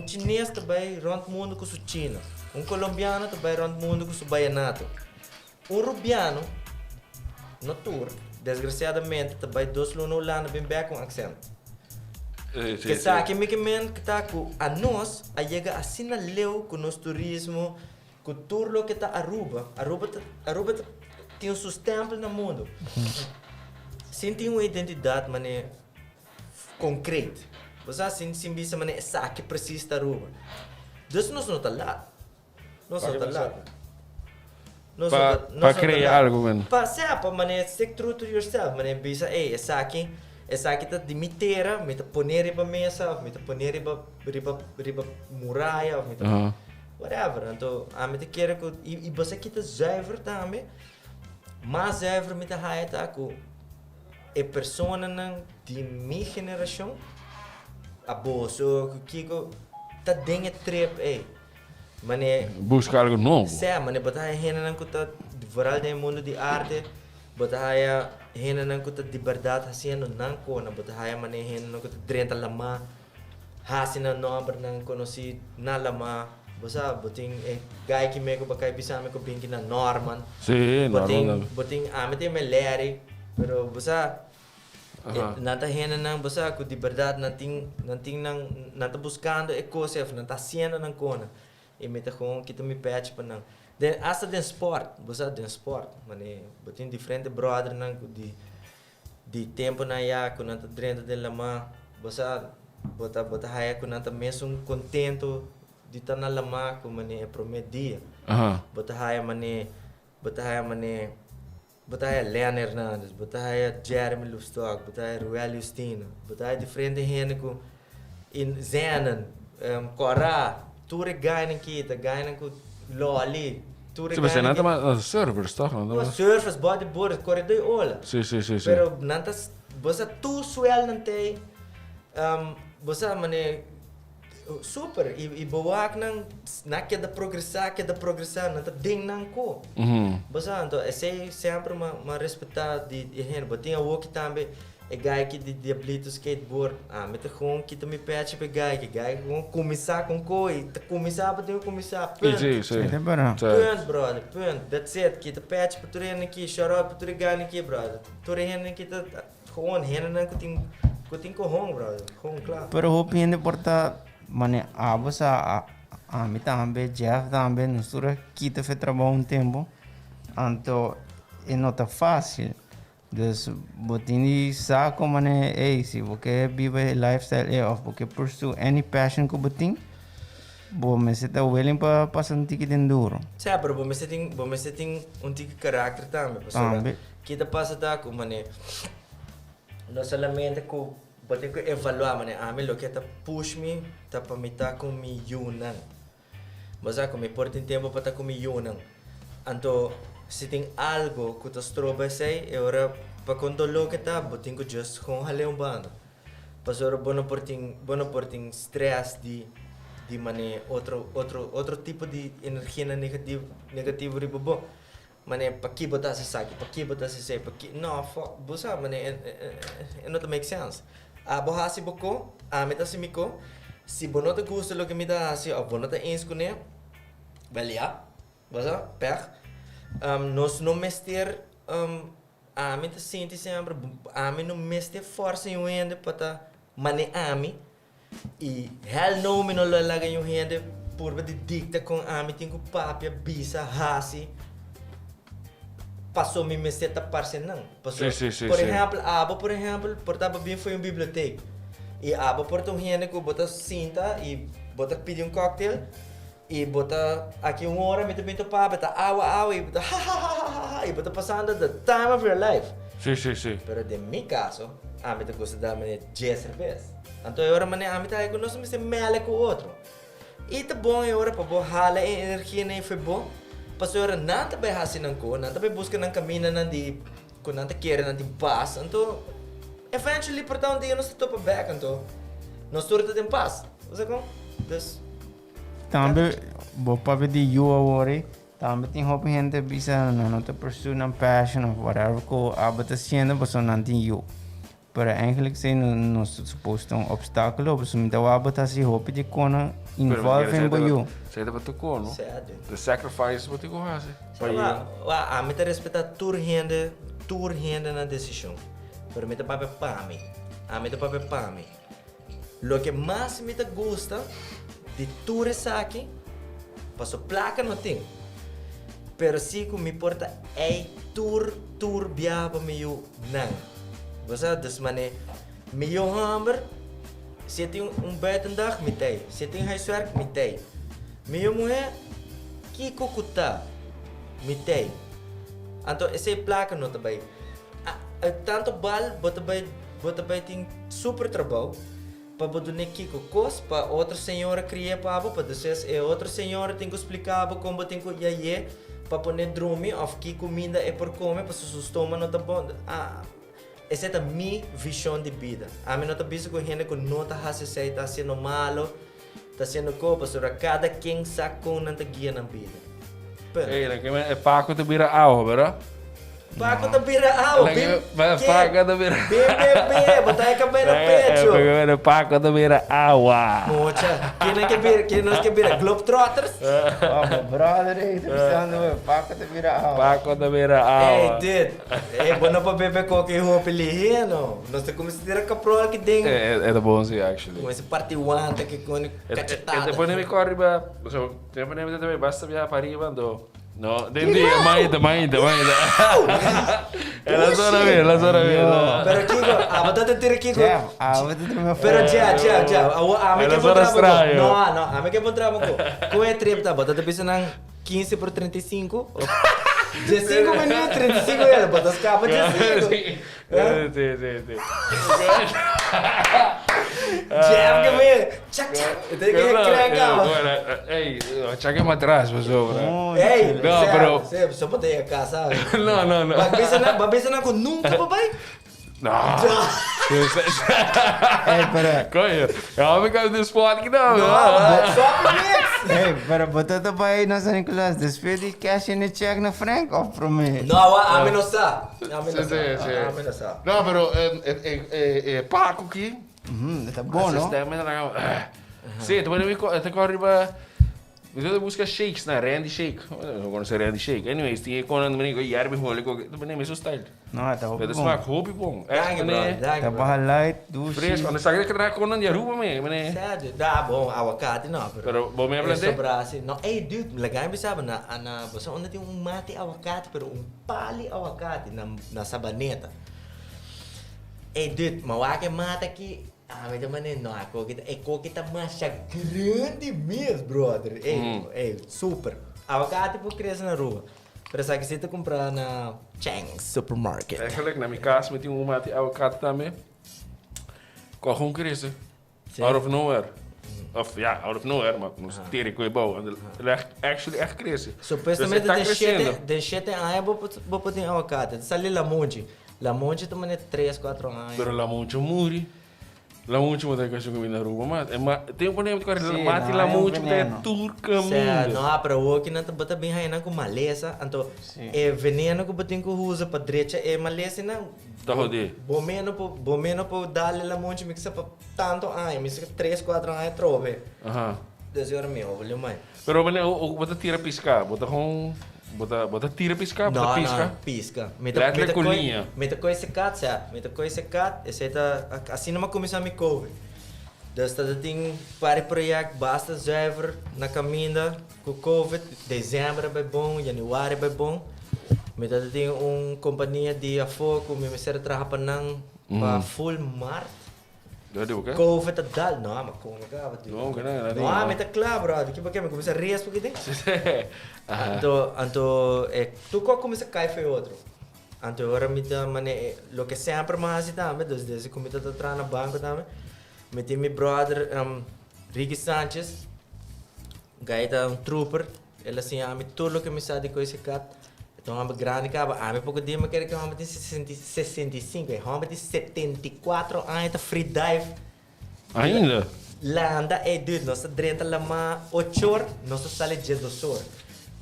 chinês também rond o mundo com sua China, colombiano também rond o mundo com seu baianato, rubiano, no tour, desgraciadamente, também dois lunos hollandos bem bem com accento. Que sabe que que está com a nós, a chega assim na leu com nosso turismo, com tudo que está Aruba tem um sustento no mundo. Sem ter uma identidade, mané, concreta. Você assim, sem bisa mané, essa que precisa Aruba. Deus nós não está lá. Nós não está lá. Para criar algo, mano. Para ser, mané, stick true to yourself, mané, bisa, essa aqui tá de mitera, me tá poner riba mesa, me tá poner riba muralha, me tá whatever. Então, a me tá querer que e você que tá zuiver também, mas zuiver me tá haia tá com é pessoa de minha geração, a boa, que tá dentro trip mané busca algo novo. Sim, mané bota haia hena que tá varal do mundo de arte, bota haia hena nang kuta liberdade haciendo nang ko na bota haya mane hena nang kuta drenta lama hasina nombre nang conheci na lama bosa boting guy que me ko bakay bisa me ko pinki na Norman sim boting amete me leri pero bosa nata hena nang bosa ko liberdade nanting nang nata buscando e coisa nata haciendo nang kona e meta com kita me patch pa nang den asa den sport, bosa den sport, mane botin diferente brother nang di tempo na ya com nanta dentro de lama, bosa bota haya com nanta mesmo contento de estar na lama com mane promedia. Bota haya Leon Hernandes, bota haya Jeremy Lustock, bota haya Ruel Justino, bota haya diferente gente com in Zenan, Cora, tudo ganha kita, ganha com Loli. Sim, mas não tá servers, tá? Servers, bodyboard, corredor ola. Sim. Pero nantas, você tu suel nante, você mane super e boak nang naquela progressar, nanta ding nang ko. Você então esse sempre uma respeitar de gente, botinha walk também. É guy que de diablito skateboard, me tá com que também patch pe guy com começar com coi, tá começar para ter começar. Punt, brother, punt. That's it. Que tá patch para tu aqui, shout out para tu ganhar aqui, brother. Tu aqui tá com renda não que tem Kuting ko home, brother. Home, claro. Pero hope hindi porta mane abo sa ami tambe Jeff tambe nusura kita fe trabalho tempo. Anto e não tá fácil. Dus botini saco mane se você vive lifestyle of você pursue any passion ko boting. Bo me se tá willing pa pasanti que tem duro. Sim, pero vamos setting um tipo de caráter também, pessoal. Kita passa da com mane. Não solamente com botem que evaluar mane, ami lo que tá push me, tá para me tá com me yunan. Mas a me por tempo para tá com me yunan. Anto se tem algo que tu estroba sei, agora para quando lo que tá, botem que just com hale um bando. Pastor bono por ting stress de mane outro tipo de energia negativo ribobo. Mane paki botar se saki, paki botar se sei, paki no fuck, busa mane it not make sense. Boha si boko, meta si miko, si bono te gusta lo que me da si o bono te eens com né. Belia, busa per. Nós não mester me te sente sempre, me não mester força em uende para mane e hell no me não laga em uende por de dicta com me tenho papia bisa hasi passou me mester ta parce não passou por exemplo portava bem foi biblioteca e por tão uende que bota cinta e bota pedir cocktail e bota aqui hora me também papia tá awa e bota e bota passando the time of your life. Sim. Pero de mi caso, me te gosta da maneira 10 cervejas. Então agora maneira me tá conosco me se mele com outro. E tá bom agora para borrar a energia nem foi bom. Passou agora não tá bem assim não co, não tá bem busca não caminho não de quando não tá querendo não de paz. Então eventually por dar dia nós topa back então. Nós tudo tem paz. Você como? Dus também vou para de you agora. Também tem hope gente bisa não te pursue na passion of whatever ko abata sendo você não tem you. Pero eigenlijk zijn não suposto obstáculo, você me dá abata se hope de kona involve em you. Sei da tu kono. Certo. The sacrifice wat ik hoor se. Me te respeitar tour gente na decisão. Pero me te pape para mim. Me te pape para mim. Lo que mais me te gusta de tour essa aqui, passo placa não tem. Pero si ku mi porta tour biaba meio não. Você desmane meio hamber. Se tem buitendag mitei. Se tem huiswerk mitei. Meio mulher que kukuta mitei. Então essa placa não também. Tanto bal bota bem tem super trabalho. Para botar Kiko cos para outra senhora criar para depois outra senhora tem que explicar como tem que ir para pôr drume of que comida é por comer para seu estômago não tá bom. Essa é a minha visão de vida. A mim não tá visto com gente que não tá fazendo está sendo malo, está sendo coisa para cada quem sabe como não tá guia na vida. É Paco te vira ao, verdade? Paco te vira ao, Paco te vira bebê, botar a cabeça no pecho. Paco te vira água. Mocha, quem não quer vira Globetrotters? Brother, tá pensando, Paco te vira água. Paco te vira água. Dude, bom para beber qualquer roupa ali, não? Nós temos que ter caprol que tem. É bom sim, actually. Com esse parte one que com cachetada. Depois nem me corre ba, depois nem me também basta via para riba do. No, dendi, mainda. Ela só vê. Pero Kiko, batata tira Kiko. Batata meu Pero já. Me que bom trabalho. Não, me que bom trabalho. Com é trip tá, batata pisa nang 15 por 35. 15 minutos, 35 ela, botas capa de 5. Sim. Jeff, que vem. Tchac. Tem que recrear. Ei, cheguei mais atrás, pessoal. Ei, não, pero só botei a casa. Não. Babisa não com nunca, papai. Não. Pero Coño, eu me caio do spot aqui não. Só mix. pero batata pa aí nasa Nicolas, despede cash in the check na Frank of from me. Não, a mim não sabe. Não, pero Paco aqui. Tá bom, não? Sistema na. Sim, tu vai me te corre ba. Eu buscar shakes na Randy Shake. Eu conheço Randy Shake. Anyways, tinha quando ando menino que yarbi hole ko. Tu bene mesmo style. Não, tá Pero bom. smaak hopi bom. Dank, bro. Echt Dank, Tá bro. barra light, duche. fresco. Quando sai que tra quando ando yaruba me, mene. Sério? Dá bom, aguacate não. Pero bom me É plante. sobrar assim. Não, ei, dude, legal me sabe, você onde tem mate aguacate, pero pali aguacate na sabaneta. Ei, dude, mawake mata aqui. Mas também não, a coca tá mais grande mesmo, brother. Ei, super. Aguacate por crescer na rua. Pero sa que você tá comprar na Chang's Supermarket. Eigenlijk na minha casa met die mate avocado também. Kon gewoon crazy. Out of nowhere. Of ja, out of nowhere, maar moest teren kon je bouwen. Actually echt crazy. Supostamente tá de crescendo. 7 anos vou poder aguacate. Sali Lamonte. Lamonte também é 3, 4 anos. Pero la mucho muri. La mucho mo tayo kasi kami na ruba mat. Tem um problema com Sim, mate não, la é um mucho tayo veneno. tour Certo, caminho. não, para o que não tá bota bem aí com maleza, então é veneno que botem que usa para direita é maleza não. Tá rodê. Bom menos para dar lá monte mixa para tanto ai, mixa 3, 4 anos trove. Aha. Desse hora meu, olha mãe. Pero bane bota tira piscar, bota com bota tira piscar, bota piscar. Não, pisca. Letterlijk colinha. Meta coisa cat, certo? Meta coisa cat, esse tá assim não começar a me cover. Dus dat het ding para project basta zuiver na caminho com Covid, dezembro é bom, januário é bom. Met dat ding companhia de afoco, me ser trabalhar para full mart. Dode o quê? Covid a dal, não, mas como é que é? Não, que não, Não, mas tá claro, bro. Daqui para que me começa a rir porque tem. Então, tu qual começa a cair foi outro. Então agora me dá mané, lo que sempre mais também, desde que me tá atrás na banco também. Me tem meu brother Ricky Sanchez, gaita trooper, ele assim a me tudo que me sabe de coisa cat. Então a grande caba, a me pouco dia me quer que a me tem 65, a me tem 74 anos free dive. Ainda? Landa dude, nossa drenta lama 8 horas, nossa sala de 12 horas.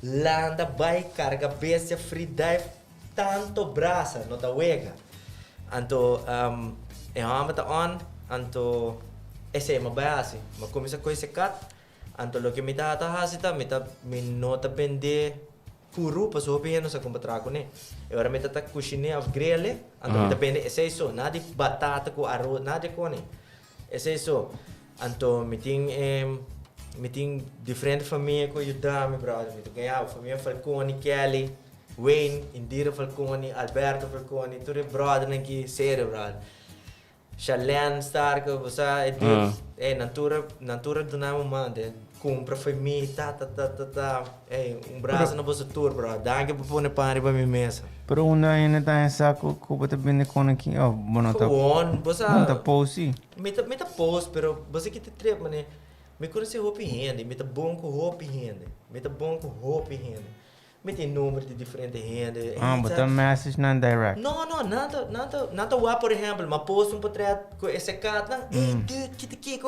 Landa vai carga bestia free dive tanto braça, não da wega. Então, a me tá on, então esse é uma base, mas começa com esse cat. Então lo que me tá hasita, me nota vender puro para sua opinião sa comprar com né. Agora me tá cozinhar of grelha, então me tá vender esse isso, nada de batata com arroz, nada com né. Esse isso. Então me tem diferente família que ajudar me brother, me ganhar família Falcone, Kelly, Wayne, Indira Falcone, Alberto Falcone, tudo brother aqui, sério brother. Shalen Stark, você é natura do nome mande, compra família, tá, braço na bolsa tour, bro. Danke por pôr para mim mesa. Pero una ainda tá em saco que você bem com aqui, ó, bom tá. Você Tá pousi. me tá post, pero você que te trepa, né? Me conhece roupa rende, me tá bom com roupa rende, me tá bom com roupa rende. Me tem número de diferente rende. Bota message na direct. Não, nada lá, por exemplo, mas posto portrait com esse cara, dude, que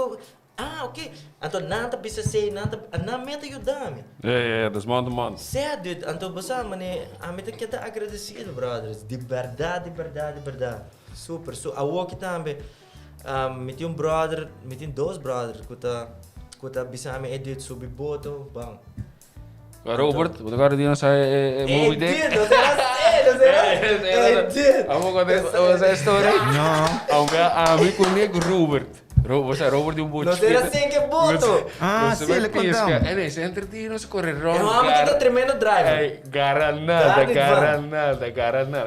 ok. Então nada precisa ser, nada meta ajudar-me. Ja, dat is man to man. Certo, dude. Então você, mané, a mim tá que tá agradecido, brothers. De verdade. Super. So, a walk também, me tem brother, me tem dois brothers que tá bisame edit subir boto, bang. Robert, wat agora dia sa movie day. Não será. Amo contar essa história. Não. Ami comigo Robert. Robert yung boot. Não será assim que boto. Sim, ele contou. É, se entretino se corre ron. Eu amo que tá tremendo driver. Garanada.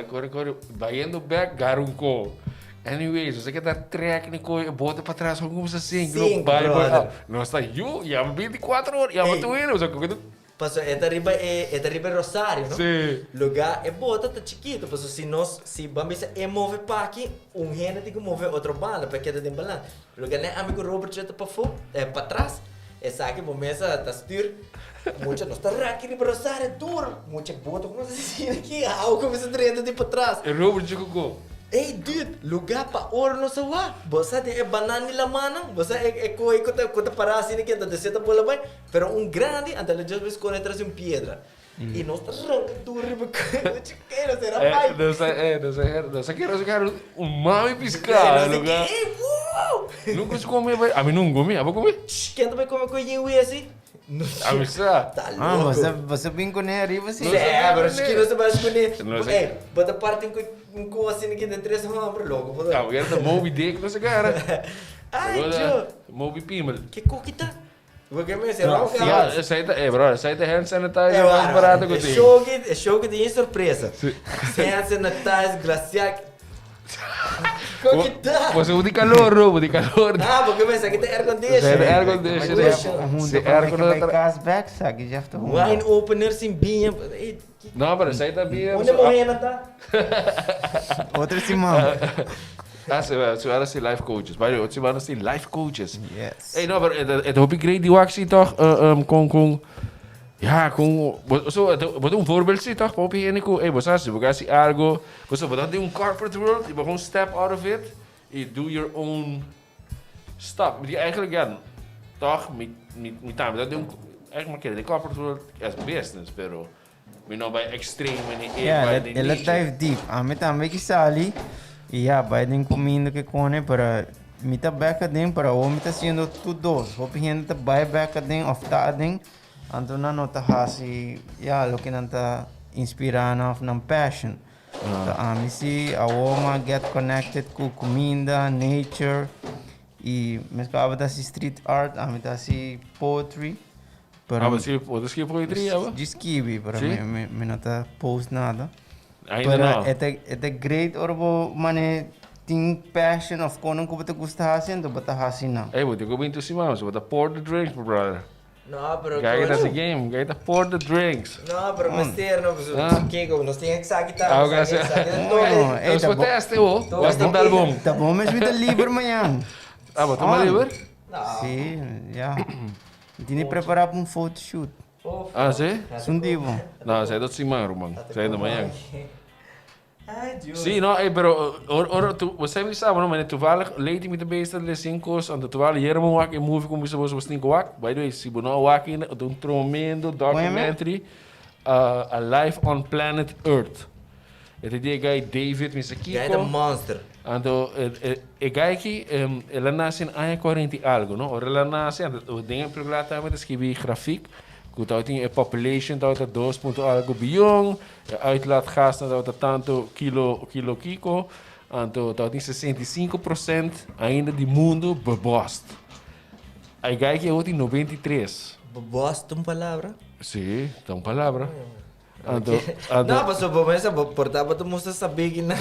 Corre. Vai indo back, garunco. Anyways, você quer dar técnico, bota para trás, vamos assim, brother. Nós está e há 24 horas, e há muito indo, só que Paso, esta riba Rosário, ¿no? Sí. Lugar é bota tá chiquito, paso se vamos a move para aqui, gente tem que mover outro bala para que de balanço. Lugar né amigo Robert já tá para trás, essa aqui começa a styr, muita nós tá aqui riba Rosário duro, muita bota como assim aqui, algo começa a treinando de para trás. E Robert chegou. Hey dude, lugar para ouro no sawa. Bosa de banana nila manang. Bosa coi kota para assim que anda descendo bola bem, pero grande anda le just ves conectar piedra. E nós tá arranca duro porque chiqueiro será pai. Não sei quero mami piscar lugar. Nunca se come, a mim não come, a comer. Quem também come com esse? Amistad. Tá Ah, louco. você bem com ele arriba sim. É, pero acho que não se vai escolher. Não sei. Ei, bota parte com assim aqui de 3 hombres, logo. Ah, eu quero Moby Dick, não sei cara. Ai, Joe. Moby Pimmel. Que coquita? Vou que me ser Não, louco. Ja, bro, zij de hand sanitizer was barato com É show que tem surpresa. Hand sanitizer, glaciar. Coquita. Você usa calor, Robo, de calor. Ah, porque pensa que tem air conditioner. Zij de air conditioner. Hun Ze de air bij conditioner. cashback, sabe? Je hebt Wine opener sim bem. Não, pero zij dat bier. Onde morrendo tá? Outra Simão. Ah, ze waren die life coaches. By the way, ze waren die life coaches. Yes. Hey, no, maar het hoop ik great die actie toch kon ja, kon zo wat een voorbeeld zie toch? Hoop je en ik hey, was als we gaan algo, was zo dat een corporate world, je gewoon step out of it. You do your own stuff. Die eigenlijk ja, toch met time dat doen eigenlijk maar de corporate world as business, pero we know bij extreme en Yeah, ela dive deep. Amit ame ki sali. Yeah, by den comendo que cone para mita back a den para o mita sendo tudo dos. Hope gente buy back a den of ta den. Anto na nota hasi yeah, lo que nanta inspirana of nam passion. Ta ami si a oma get connected ku comida, nature. E mescava da street art, amita si poetry. Ah, mas zie je poëtrie hebben? De escrevi, para Sim. me não tá post nada. Ainda não. É great orbo mane ting passion of konon ko bata gusta hasin do bata hasin na. Hey, wat ik ook in te zien, man. Zo wat pour the drinks, brother. Não, pero Kijk, dat is een game. Kijk, pour the drinks. Não, pero mas ter não, que nós tem que sair tá. Ah, oké, zie. Dat is voor testen, hoor. Dat is een album. Tá bom mas vida livre manhã. Ah, wat doe maar liever? Sim, ja. Tini preparar para photoshoot. Ah, zie? Sundivo. Nou, zij dat zien maar, man. Zij de manhã. Ai, Deus. Sim, não, pero você me sabe, não, mas toevallig leed met de beesten de cincos, en toevallig hier een wak in movie como se was niet wak. By the way, se não wak in een tremendo documentary, a life on planet Earth. Het is die guy David Misakiko. Jij é um monster. Ando, e guy que ela nasce em ano 40 algo, não? Ora ela nasce, o dinheiro para lá também escrevi grafiek. Goed, dat a population dat 2 algo bilhão, uitlaatgas dat tanto kiko, então dat 65% ainda do mundo bebost. Aí gai que hoje 93. Bosta uma palavra? Sim, então palavra. Não, mas o bom é que portava tu mostra saber que não.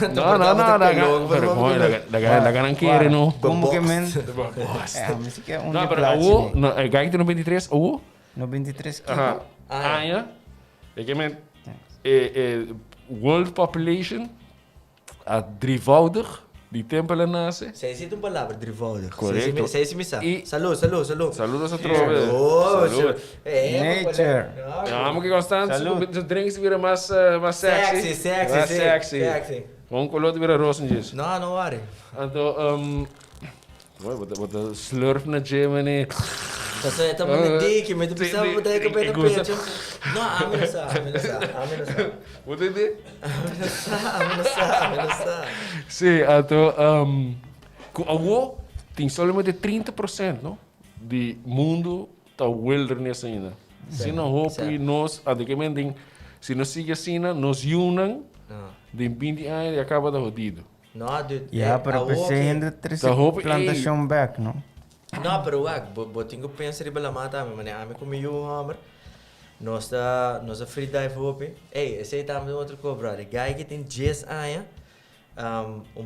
Da ganang kere no. Como que men? Bebost. É, mas que é um Não, de pero o gai que 93, o 93 kilo. Aha. Anja. Ik meen, world population, drievoudig, die tempelen naast. Sei se uma palavra drivaldo. Correto. Sei se me sabe. E- Salud. Saludos a todos. Salud. Nature. Ja, moet ik constant, Salud. de drinks weer mais sexy. Mais sexy. Gewoon color weer roosjes. Não worry. Então, wat de slurp na Germany. Kasi ito mga diki, may tupisa mo tayo kapit na pecho. No, amin na sa. Wat is dit? Amin na sa. Sim, então, com a tem somente 30%, não? De mundo tá wilderness ainda. Se não hope nós, adquirem, se não siga assim, nós unam, de 20 anos e acaba da rodido. No, dude. Ja, pero pensei ainda ter Tá roupa- plantação back, não? No, pero wag, boting ko pensa rin bala mata, may ami ko miyo hammer. Nossa free dive hopi. Ei, esse aí tá me outro co, brother. Guy que tem 10 anos,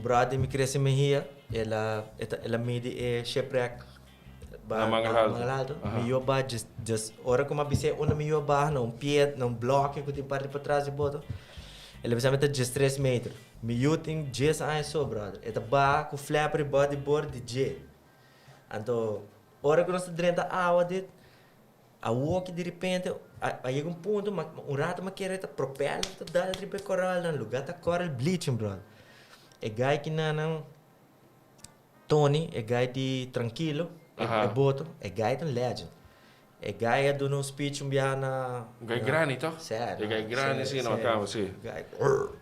brother me cresce me hia, ela mede shipwreck. Mangalhaldo. Miyo ba just ora como abise una miyo ba não pie, não bloco que tem parte para trás e boto. Ele vai meter just 3 metros. Miyo tem 10 anos só, brother. Eta ba com flapper bodyboard de J. Então, hora que nós estamos a água dele, a walk de repente, aí chega ponto, rato uma quereta propela, dá de repente coral, no lugar tá coral bleaching, brother. É guy que não Tony, é guy de tranquilo, é boto, é guy de legend. É guy é do no speech na Guy grani, toch? Sério. Guy grani, sim, não acaba, sim. Guy.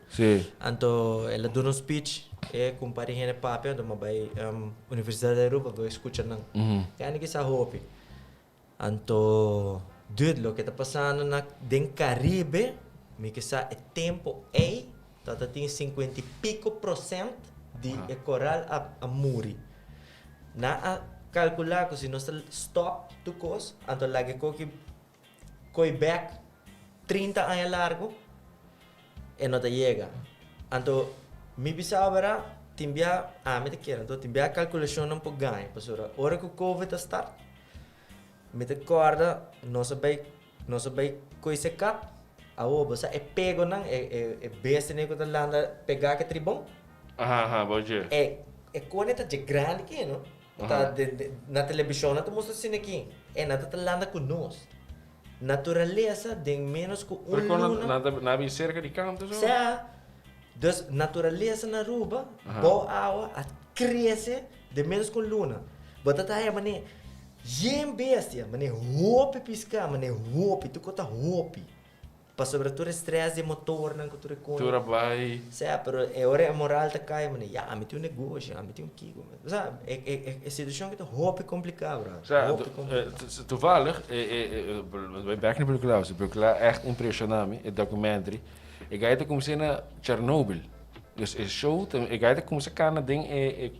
Sim. Então, ela do no speech, compare hene papel, do mabai Universidade da Europa, vou escutar não. Yani que sa hopi. Então, dude, lo que está passando na den Caribe, me que sa é tempo aí, tá tem 50 e pico % de coral a muri. Na a calcular que se nós stop tu cos, então lagi ko que coi back 30 anos largo e não te chega. Então, me bisa vera timbia me te quero, então timbia calculação um pouco ganho, pastora. Hora que o COVID start, me te corda, não sabe coisa cap, a oba, é pego não, é besta nem quando landa pegar que tribom. Bom dia. É coneta de grande que não. Tá na televisão não te mostra assim aqui. É nada te landa com nós. Natureza de menos com luna. Na cerca de cantos. Dus natureza na ruba, boa água, a cresce de menos com luna. Bota tá aí, mané, jem bestia, mané, hope piscar, mané, hope, tu conta hope. Para sobretudo estresse de motor, não que tu reconhece. Tu vai. Sabe, pero é hora moral tá cai, mané, já, me tem negócio, me tem kiko. Sabe, é situação que tá hope complicado, bro. Sabe, toevallig, bij Bergen Bruclaus, echt impressionant, het documentary. Ik ga het komen naar Chernobyl. Dus is show, ik ga het komen naar het ding,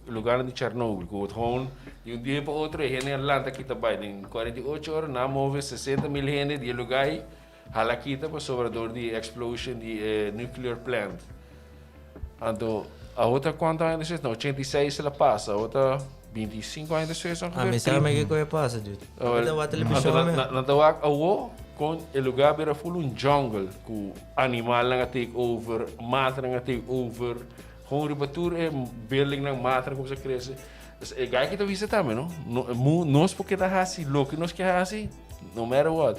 lugar de Chernobyl. Ik gewoon, die die hebben outro, in een land dat ik bij, in 48 horas, na mover 60 mil gente, die lugar, hala kita pa sobre door die explosion, die nuclear plant. Então, a outra quanto ainda é? Não, 86 ela passa, a outra 25 ainda é. Me sabe que coisa passa, dude. Na televisão, na tawag awo, kon el lugar bera full jungle, ku animal nga take over, matra nga take over, gewoon ribatur building ng matra como se cresce. Dus ga kita visitar, no? Nós porque tá assim, louco, nós que assim, no matter what.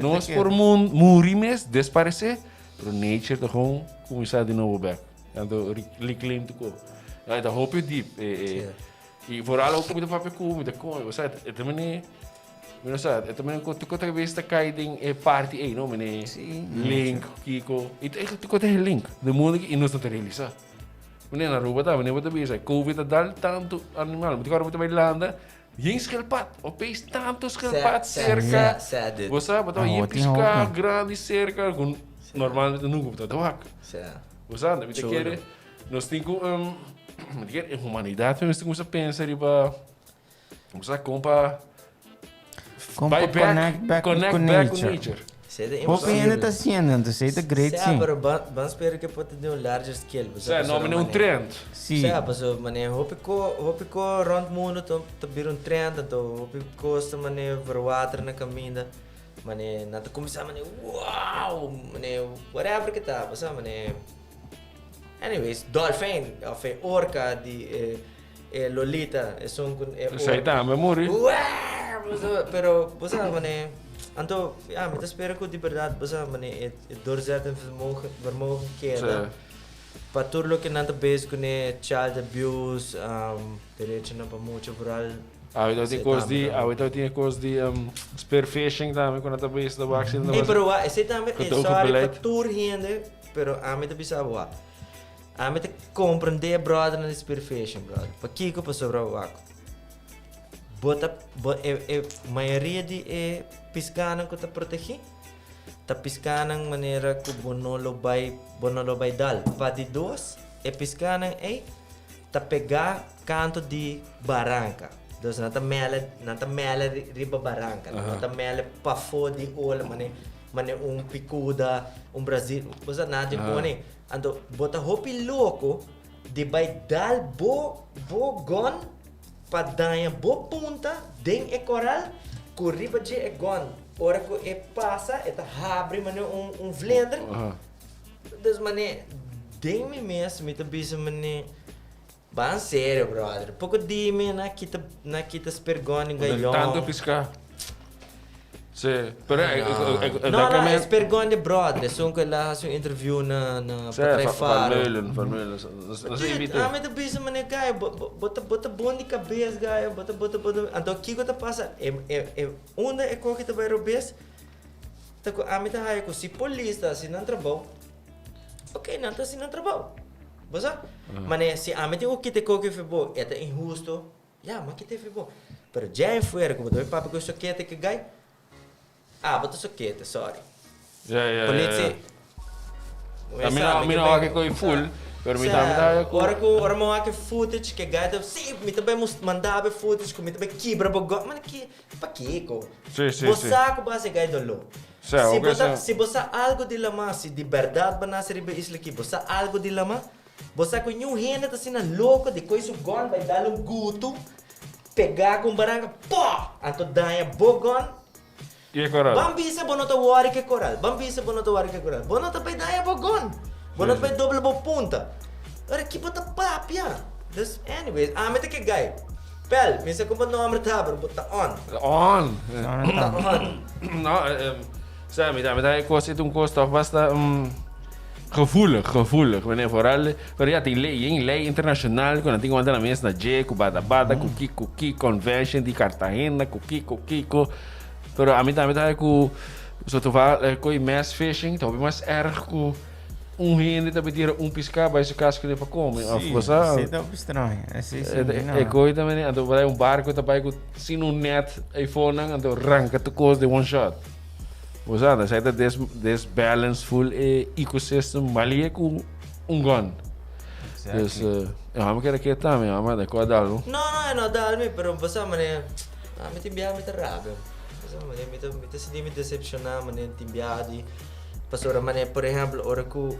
Nós por murimes desaparecer, pero nature tá gewoon começar de novo back. Então reclaim tudo. Então hope deep. E vooral ook met de papel komen, de coin. Sabe, het meneer, meneer sabe, het meneer tu kota vista kaiding party eh, no meneer. Link, Kiko. Het eigenlijk tu kota link. De mundo que nós não te realiza. Meneer na Aruba tá, meneer wat bezig. COVID dal tanto animal, moet ik met bij landen. Geen schildpad, opeens tanto schildpad cerca. Você sabe, então hier piscar grande cerca, com normalmente não gosta de wak. Você sabe, te querer, nós temos a humanidade, nós temos que pensar riba, vamos a compa, connect back com nature. Hoe ben je het haciendo? Dus het is great thing. Pero vamos esperar que pode ter larger scale. Não, mas é trend. Sim. Mas mané, hope ko rond mundo to bir trend, então hope ko sta mané verwater na caminda. Mané, na to começar mané, wow, mané, whatever que tá, basta mané. Anyways, dolphin, of orca di Lolita, son Sai tá, memória. Pero basta mané. Então, me espero que de verdade, basta mané, doorzetten vermogen keren. Para tudo o que não está bem com child abuse, direito não para muito vooral. Então tem coisa de spearfishing também quando está bem da vacina. Pero esse também é sorry para tour gente, pero me está bisabo. Me te compreender brother na spearfishing, brother. Para Kiko para sobre o vácuo. Bota maioria de piscanang que tá proteger. Tá piscanang maneira que bonolo vai dal. Para de dois piscanang tá pegar canto de barranca. Dus nata mela riba barranca. Nata mela para fora de olho, mane picuda, Brasil. Você nada de bom, né? Então bota hopi louco de vai dal bo gon para dar bo punta den coral corriba de gon. Ora que passa, abre vlender. Dus den me mesmo, me bisa ban sério, brother. Pouco de me na kita spergone gayon. Tanto piscar. Sim, pero não, é spergone de brother. São que lá um interview na Vermeulen. Não sei evita. Me bisa gaya, bota bom de cabeça, gaya, bota. Então Kiko tá passa, onde é que tá vai robes? Tá com a meta hai com si polícia, se não trabalho. Ok, não tá se não trabalho. Basta? Mas se a meta o que te coque febo, é injusto. Ya, mas que teve bom. Pero já em fora, como eu papo com soquete que gai. Bota soquete, sorry. Ja. Politie. Mina wake ko full, pero mita ko. Ora mo ake footage que gai, sim, me também mandava footage, me também quebra bogo, mas que pa que ko. Sim. Você com base gai dolo. Se você algo de lama, se de verdade ba nasa ribe isla ki, você algo de lama, você com nenhum renda tá sendo louco de coisa gon vai dar um guto, pegar com baranga, pô, anto danha bogon. E coral. Bambisa bonota wari ke coral. Bonota pa daya bogon. Bonota pa double bo punta. Ora que bota papia. This anyways, mete que gai. Pel, misa ko ba no amrta bota on. On. No, sa mita kost het een kost of was dat gevoelig, wanneer vooral, maar ja, die lei internationaal, kon ik want na mesa na J, kubata, kuki, convention di Cartagena, kuki. Pero a mim também com só tu vai com mass fishing, talvez mais erg com rende também tira piscar vai se casco para comer. Isso é estranho. É coisa também, então vai barco também com sin net iPhone, então arranca tu coisa de one shot. Você sabe, sai da desbalanceful ecosystem, malia com gun. Dus, vamos querer que também, vamos dar coisa dalo. Não dalo, pero você mané, me timbia me terrabe. Mita se me decepcionar, mané, timbiadi. Pastora, mané, por exemplo, ora ku.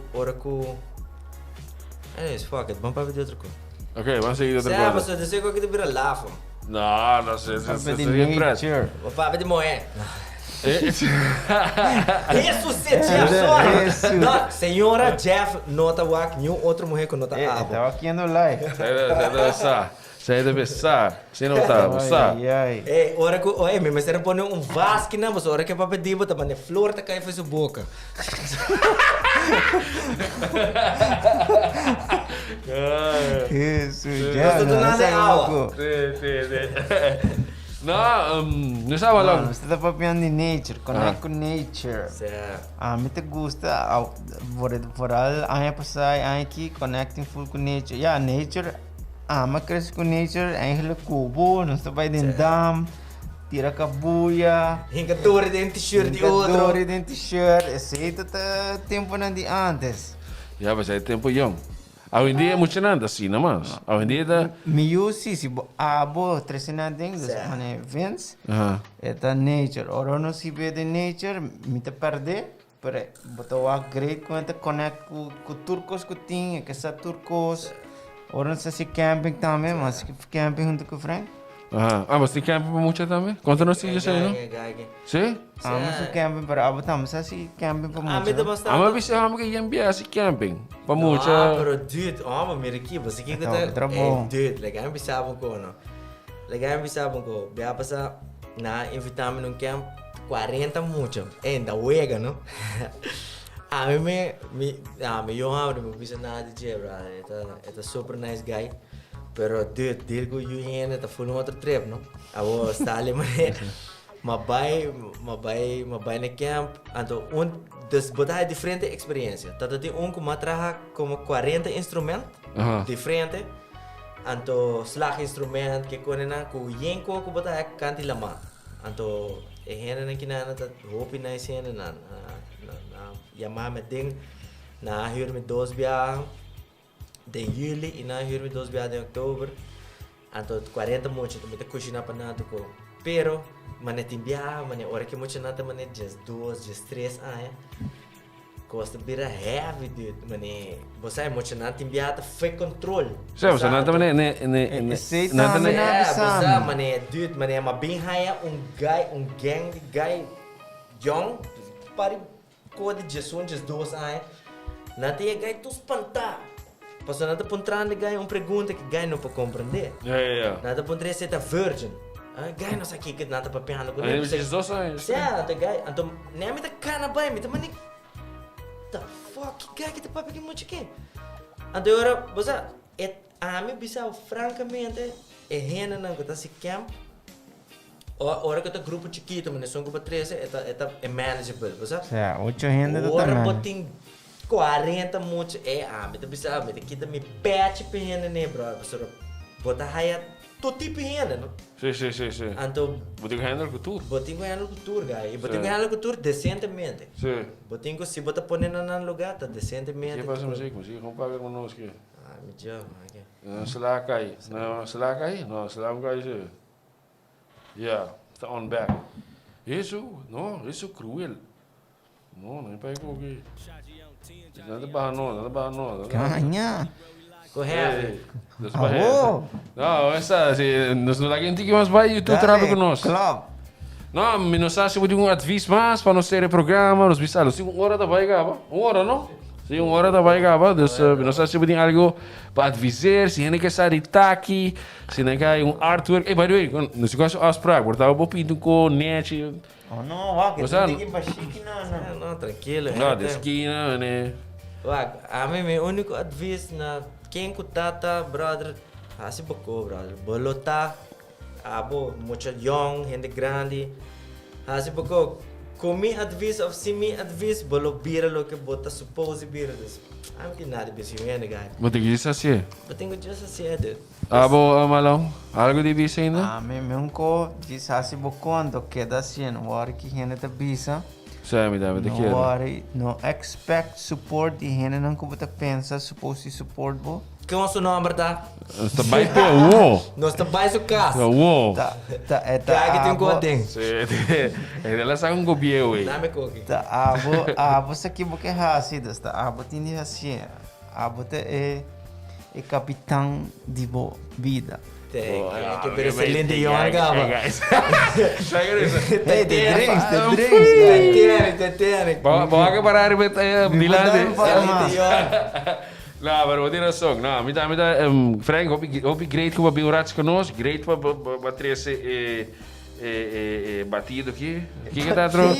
Fuck it, vamos para ver outra coisa. Ok, vamos seguir outra coisa. coisa. Você disse que eu vira lafo. Não sei, você é impresso. Vou para de moer. Jeff, não, senhora Jeff, nota wak, nenhum outro mulher com nota A. Estava aqui no live. Sai de pensar, se não tá, você. Ora que, me será pôr vaso que não, mas ora que é para pedir, bota mas flor tá caindo sua boca. Isso, já. Não sei água. Não sabe lá. Você está papiando de nature, connect com nature. Me te gusta, por aí passar aqui, connecting full com nature. Ja, nature. Mas cresce com nature, eigenlijk kubo, nós está vai dentro dam, tira cabuia. Hinga dori dentro t-shirt de outro. Dori dentro t-shirt, esse aí tá tempo não de antes. Ja, mas é tempo young. Hoje em dia é muito nada assim, não mas. Hoje em dia da. Miu se abo tresinading, dus mané Vince. É da nature. Ora não se vê de nature, me te perde. Pero botou a great quando connect com turcos que tinha, que são turcos. Ora não sei se camping também, mas camping junto com o Frank. Mas tem camping para muito também? Conta-nos se isso aí, não? Sim? Mas o camping para abo também, se camping para muito. Mas bisa kami que ia assim camping. Para muito. Pero dude, mas mira aqui, você que tá dude, legal bisabon ko no. Legal bisabon ko, biya pa sa na invitamos num camp 40 muito. Ainda uega, não? Me Johan, me bisa nada de bra. Eta super nice guy. Pero dude, dirgo you hen eta full outro trip, no? Abo stale mané. Mabai na camp, então dus botar diferente experiência. Tata tem que trabalha como 40 instrumentos diferentes. Então slag instrument que konena ku yenko ku botar kanti lama. Então hena na kinana tat hopi na cena na yama met ding na huur met 2 jaar de juli e na huur met 2 jaar de oktober. Então 40 muito met kushina panato ko. Pero manitimbiar, hora que muito nada just 2, just 3 anos. Costa bira heavy, dude. Você é muito nada timbiar, tá foi controle. Sim, você nada mané dude, mas bem raia gang de guy young, para code just 1, just 2 anos. Nada é guy tu espantar. Passou nada pontrando guy pergunta que guy não pode compreender. Nada pontrando se tá virgin. Guy não sabe que nada para piano com ele. Ele dos anos. Sim, guy, então nem me tá cana bem, me tá mani. The fuck, guy que tá papo que muito aqui. Então agora, você me bisa francamente é rena não que tá se camp. Ora que tá grupo chiquito, mas são grupo 13, é manageable, você? Sim, 8 renda do tamanho. Ora botem 40 muito me tá bisa, me tá kita me patch pe rena né, bro. Você bota raia todo tipo de gente, não? Sim. Então, Botinho handle cultura. botinho é a cultura, guy. E botinho é a cultura decentemente. Sim. Botinho, se você põe num lugar, tá O decentemente. que passa música? Como paga com nós aqui? Ah, me chama, aqui. Não, se lá cai. Não, se lá cai. Não, se lá não cai. Yeah, está on back. Isso é cruel. Não é para aqui. Nada barra não. Ganha. Correto. Não, essa, nós não lagi que mais vai YouTube trabalho conosco. Club. Não, mas nós achamos de aviso mais para nós ter o programa, nós bisamos, se 1 hora da vai gaba, 1 hora não? Se 1 hora da vai gaba, então nós achamos de algo para avisar, se ainda quer sair aqui, se ainda quer artwork, by the way, nós gostamos de afspraak, wordt daar op pinto com net. Oh não, wag, Mas, tem que baixinho não. Não, tranquilo. Não, de esquina, né? Wag, a mim, meu único advice na quem kutata, brother, assim bako, brother. Bolota, abo, mucho young, gente grande. Assim bako, comi advice of simi advice, bolo bira lo que bota suppose bira. I'm que nada bisi yun, guy. Wat ik is assim? But tengo just assim, dude. Abo, malão, algo de bisa ainda? Ah, mesmo ko diz assim quando queda assim, war que gente tá bisa. Sabe, dá, de No que? worry, no expect support di gente não como tá pensa supposed to support bo. Como é o seu nome, tá? Está bem pé, uou. Nós estamos no caso. Uou. Tá é Kaya tem abo. contem. Ela sabe um gobieu, ué. Dame cookie. Tá abo sa que porque assim, tá abo tini assim. Abo te é capitão de bo vida. Tem que ver esse lindo young, gaba. Hey, the drinks. Tem. Bawa ke para hari bilang Mudar Nah, baru tadi rasong. Nah, minta Frank, hopi great que vai orar conosco, great para bater esse batido aqui. Aqui que tá tro.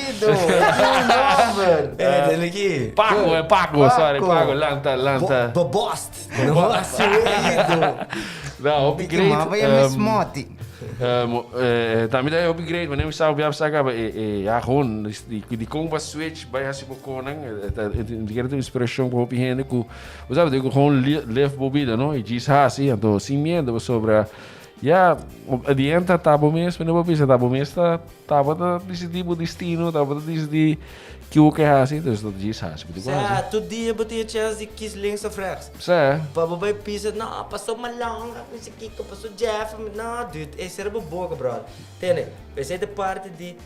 É, dele aqui. Paco, sorry, Paco, lanta. Bobost. Nossa, Não, hopi great. Vai é mesmote. Também daí upgrade, mas nem sabe o que é a Ron de como vai switch vai assim por conang, de que tem inspiração para o pihene que você sabe de que Ron leve bobida, não? E diz assim, então sem medo sobre adianta tá bom mesmo, não vou pensar tá bom mesmo, tá bom desse tipo de destino, tá bom desse que o que é assim, então isso diz assim, todo dia batia chance de quis links of rechts. Sé. Bababay pisa, não, passou malong, esse aqui que passou Jeff, não, dude, esse era boca, brother. Entende? Essa é parte de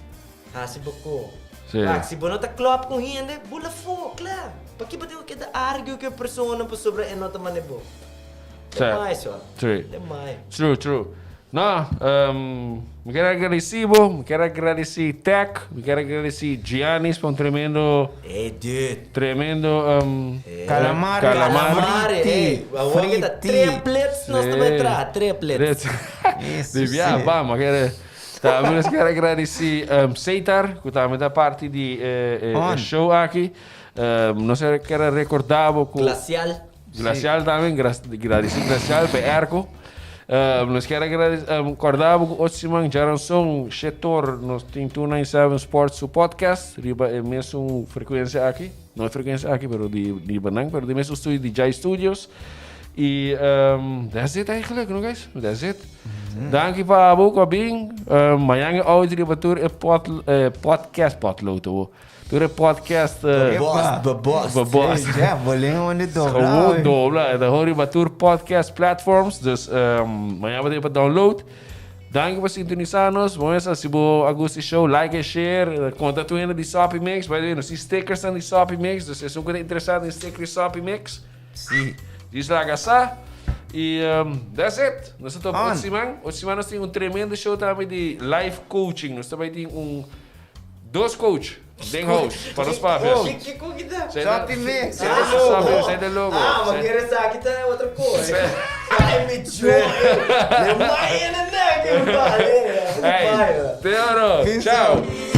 Hasibuko. Sim. Se você não tá claro com gente, bula fogo, claro. Para que bateu que argue que a pessoa para sobre a nota manebo. Demais, só. True. Demais. True. Não, me quero agradecer Tech, me quero agradecer Giannis por tremendo calamari. Agora que tá triplets, nós também entrar, triplets. Devia, vamos, mas quero agradecer Seitar, que também da parte de show aqui. Nós quero recordar Glacial também, agradecer Glacial, Erco. Nós queremos acordar com o Otsiman Jaranson, setor, nós temos 297 Sports Podcast, é mesmo frequência aqui, não é frequência aqui, mas de Banang, mas de mesmo estúdio de Jai Studios. E that's it eigenlijk, não guys? That's it. Dank para Abu Kabing, mayang audio de batur podcast potlood. Door een podcast. Boss. Ja, bolinho onde dobra. Gewoon dobla. Dan hoor je maar door podcast platforms. Dus maar ja, wat even download. Dank voor sintonizanos. Vamos a Sibo Augusto Show. Like e share. Conta tu ainda de Soppy Mix. Vai ver, nos stickers são de Soppy Mix. Dus se você interessado em stickers de Soppy Mix, Sim. diz lá gastar. E that's it. Nós estamos Otsiman nós temos tremendo show também de live coaching. Nós também temos dois coach. Den host para os papéis. Que cookie dá? Soppy Mix. Sai do logo. Ah, mas querer essa aqui tá outra coisa. Ai, me joga. Lembra aí, né? Que eu falei. Hey, Teodoro. Tchau.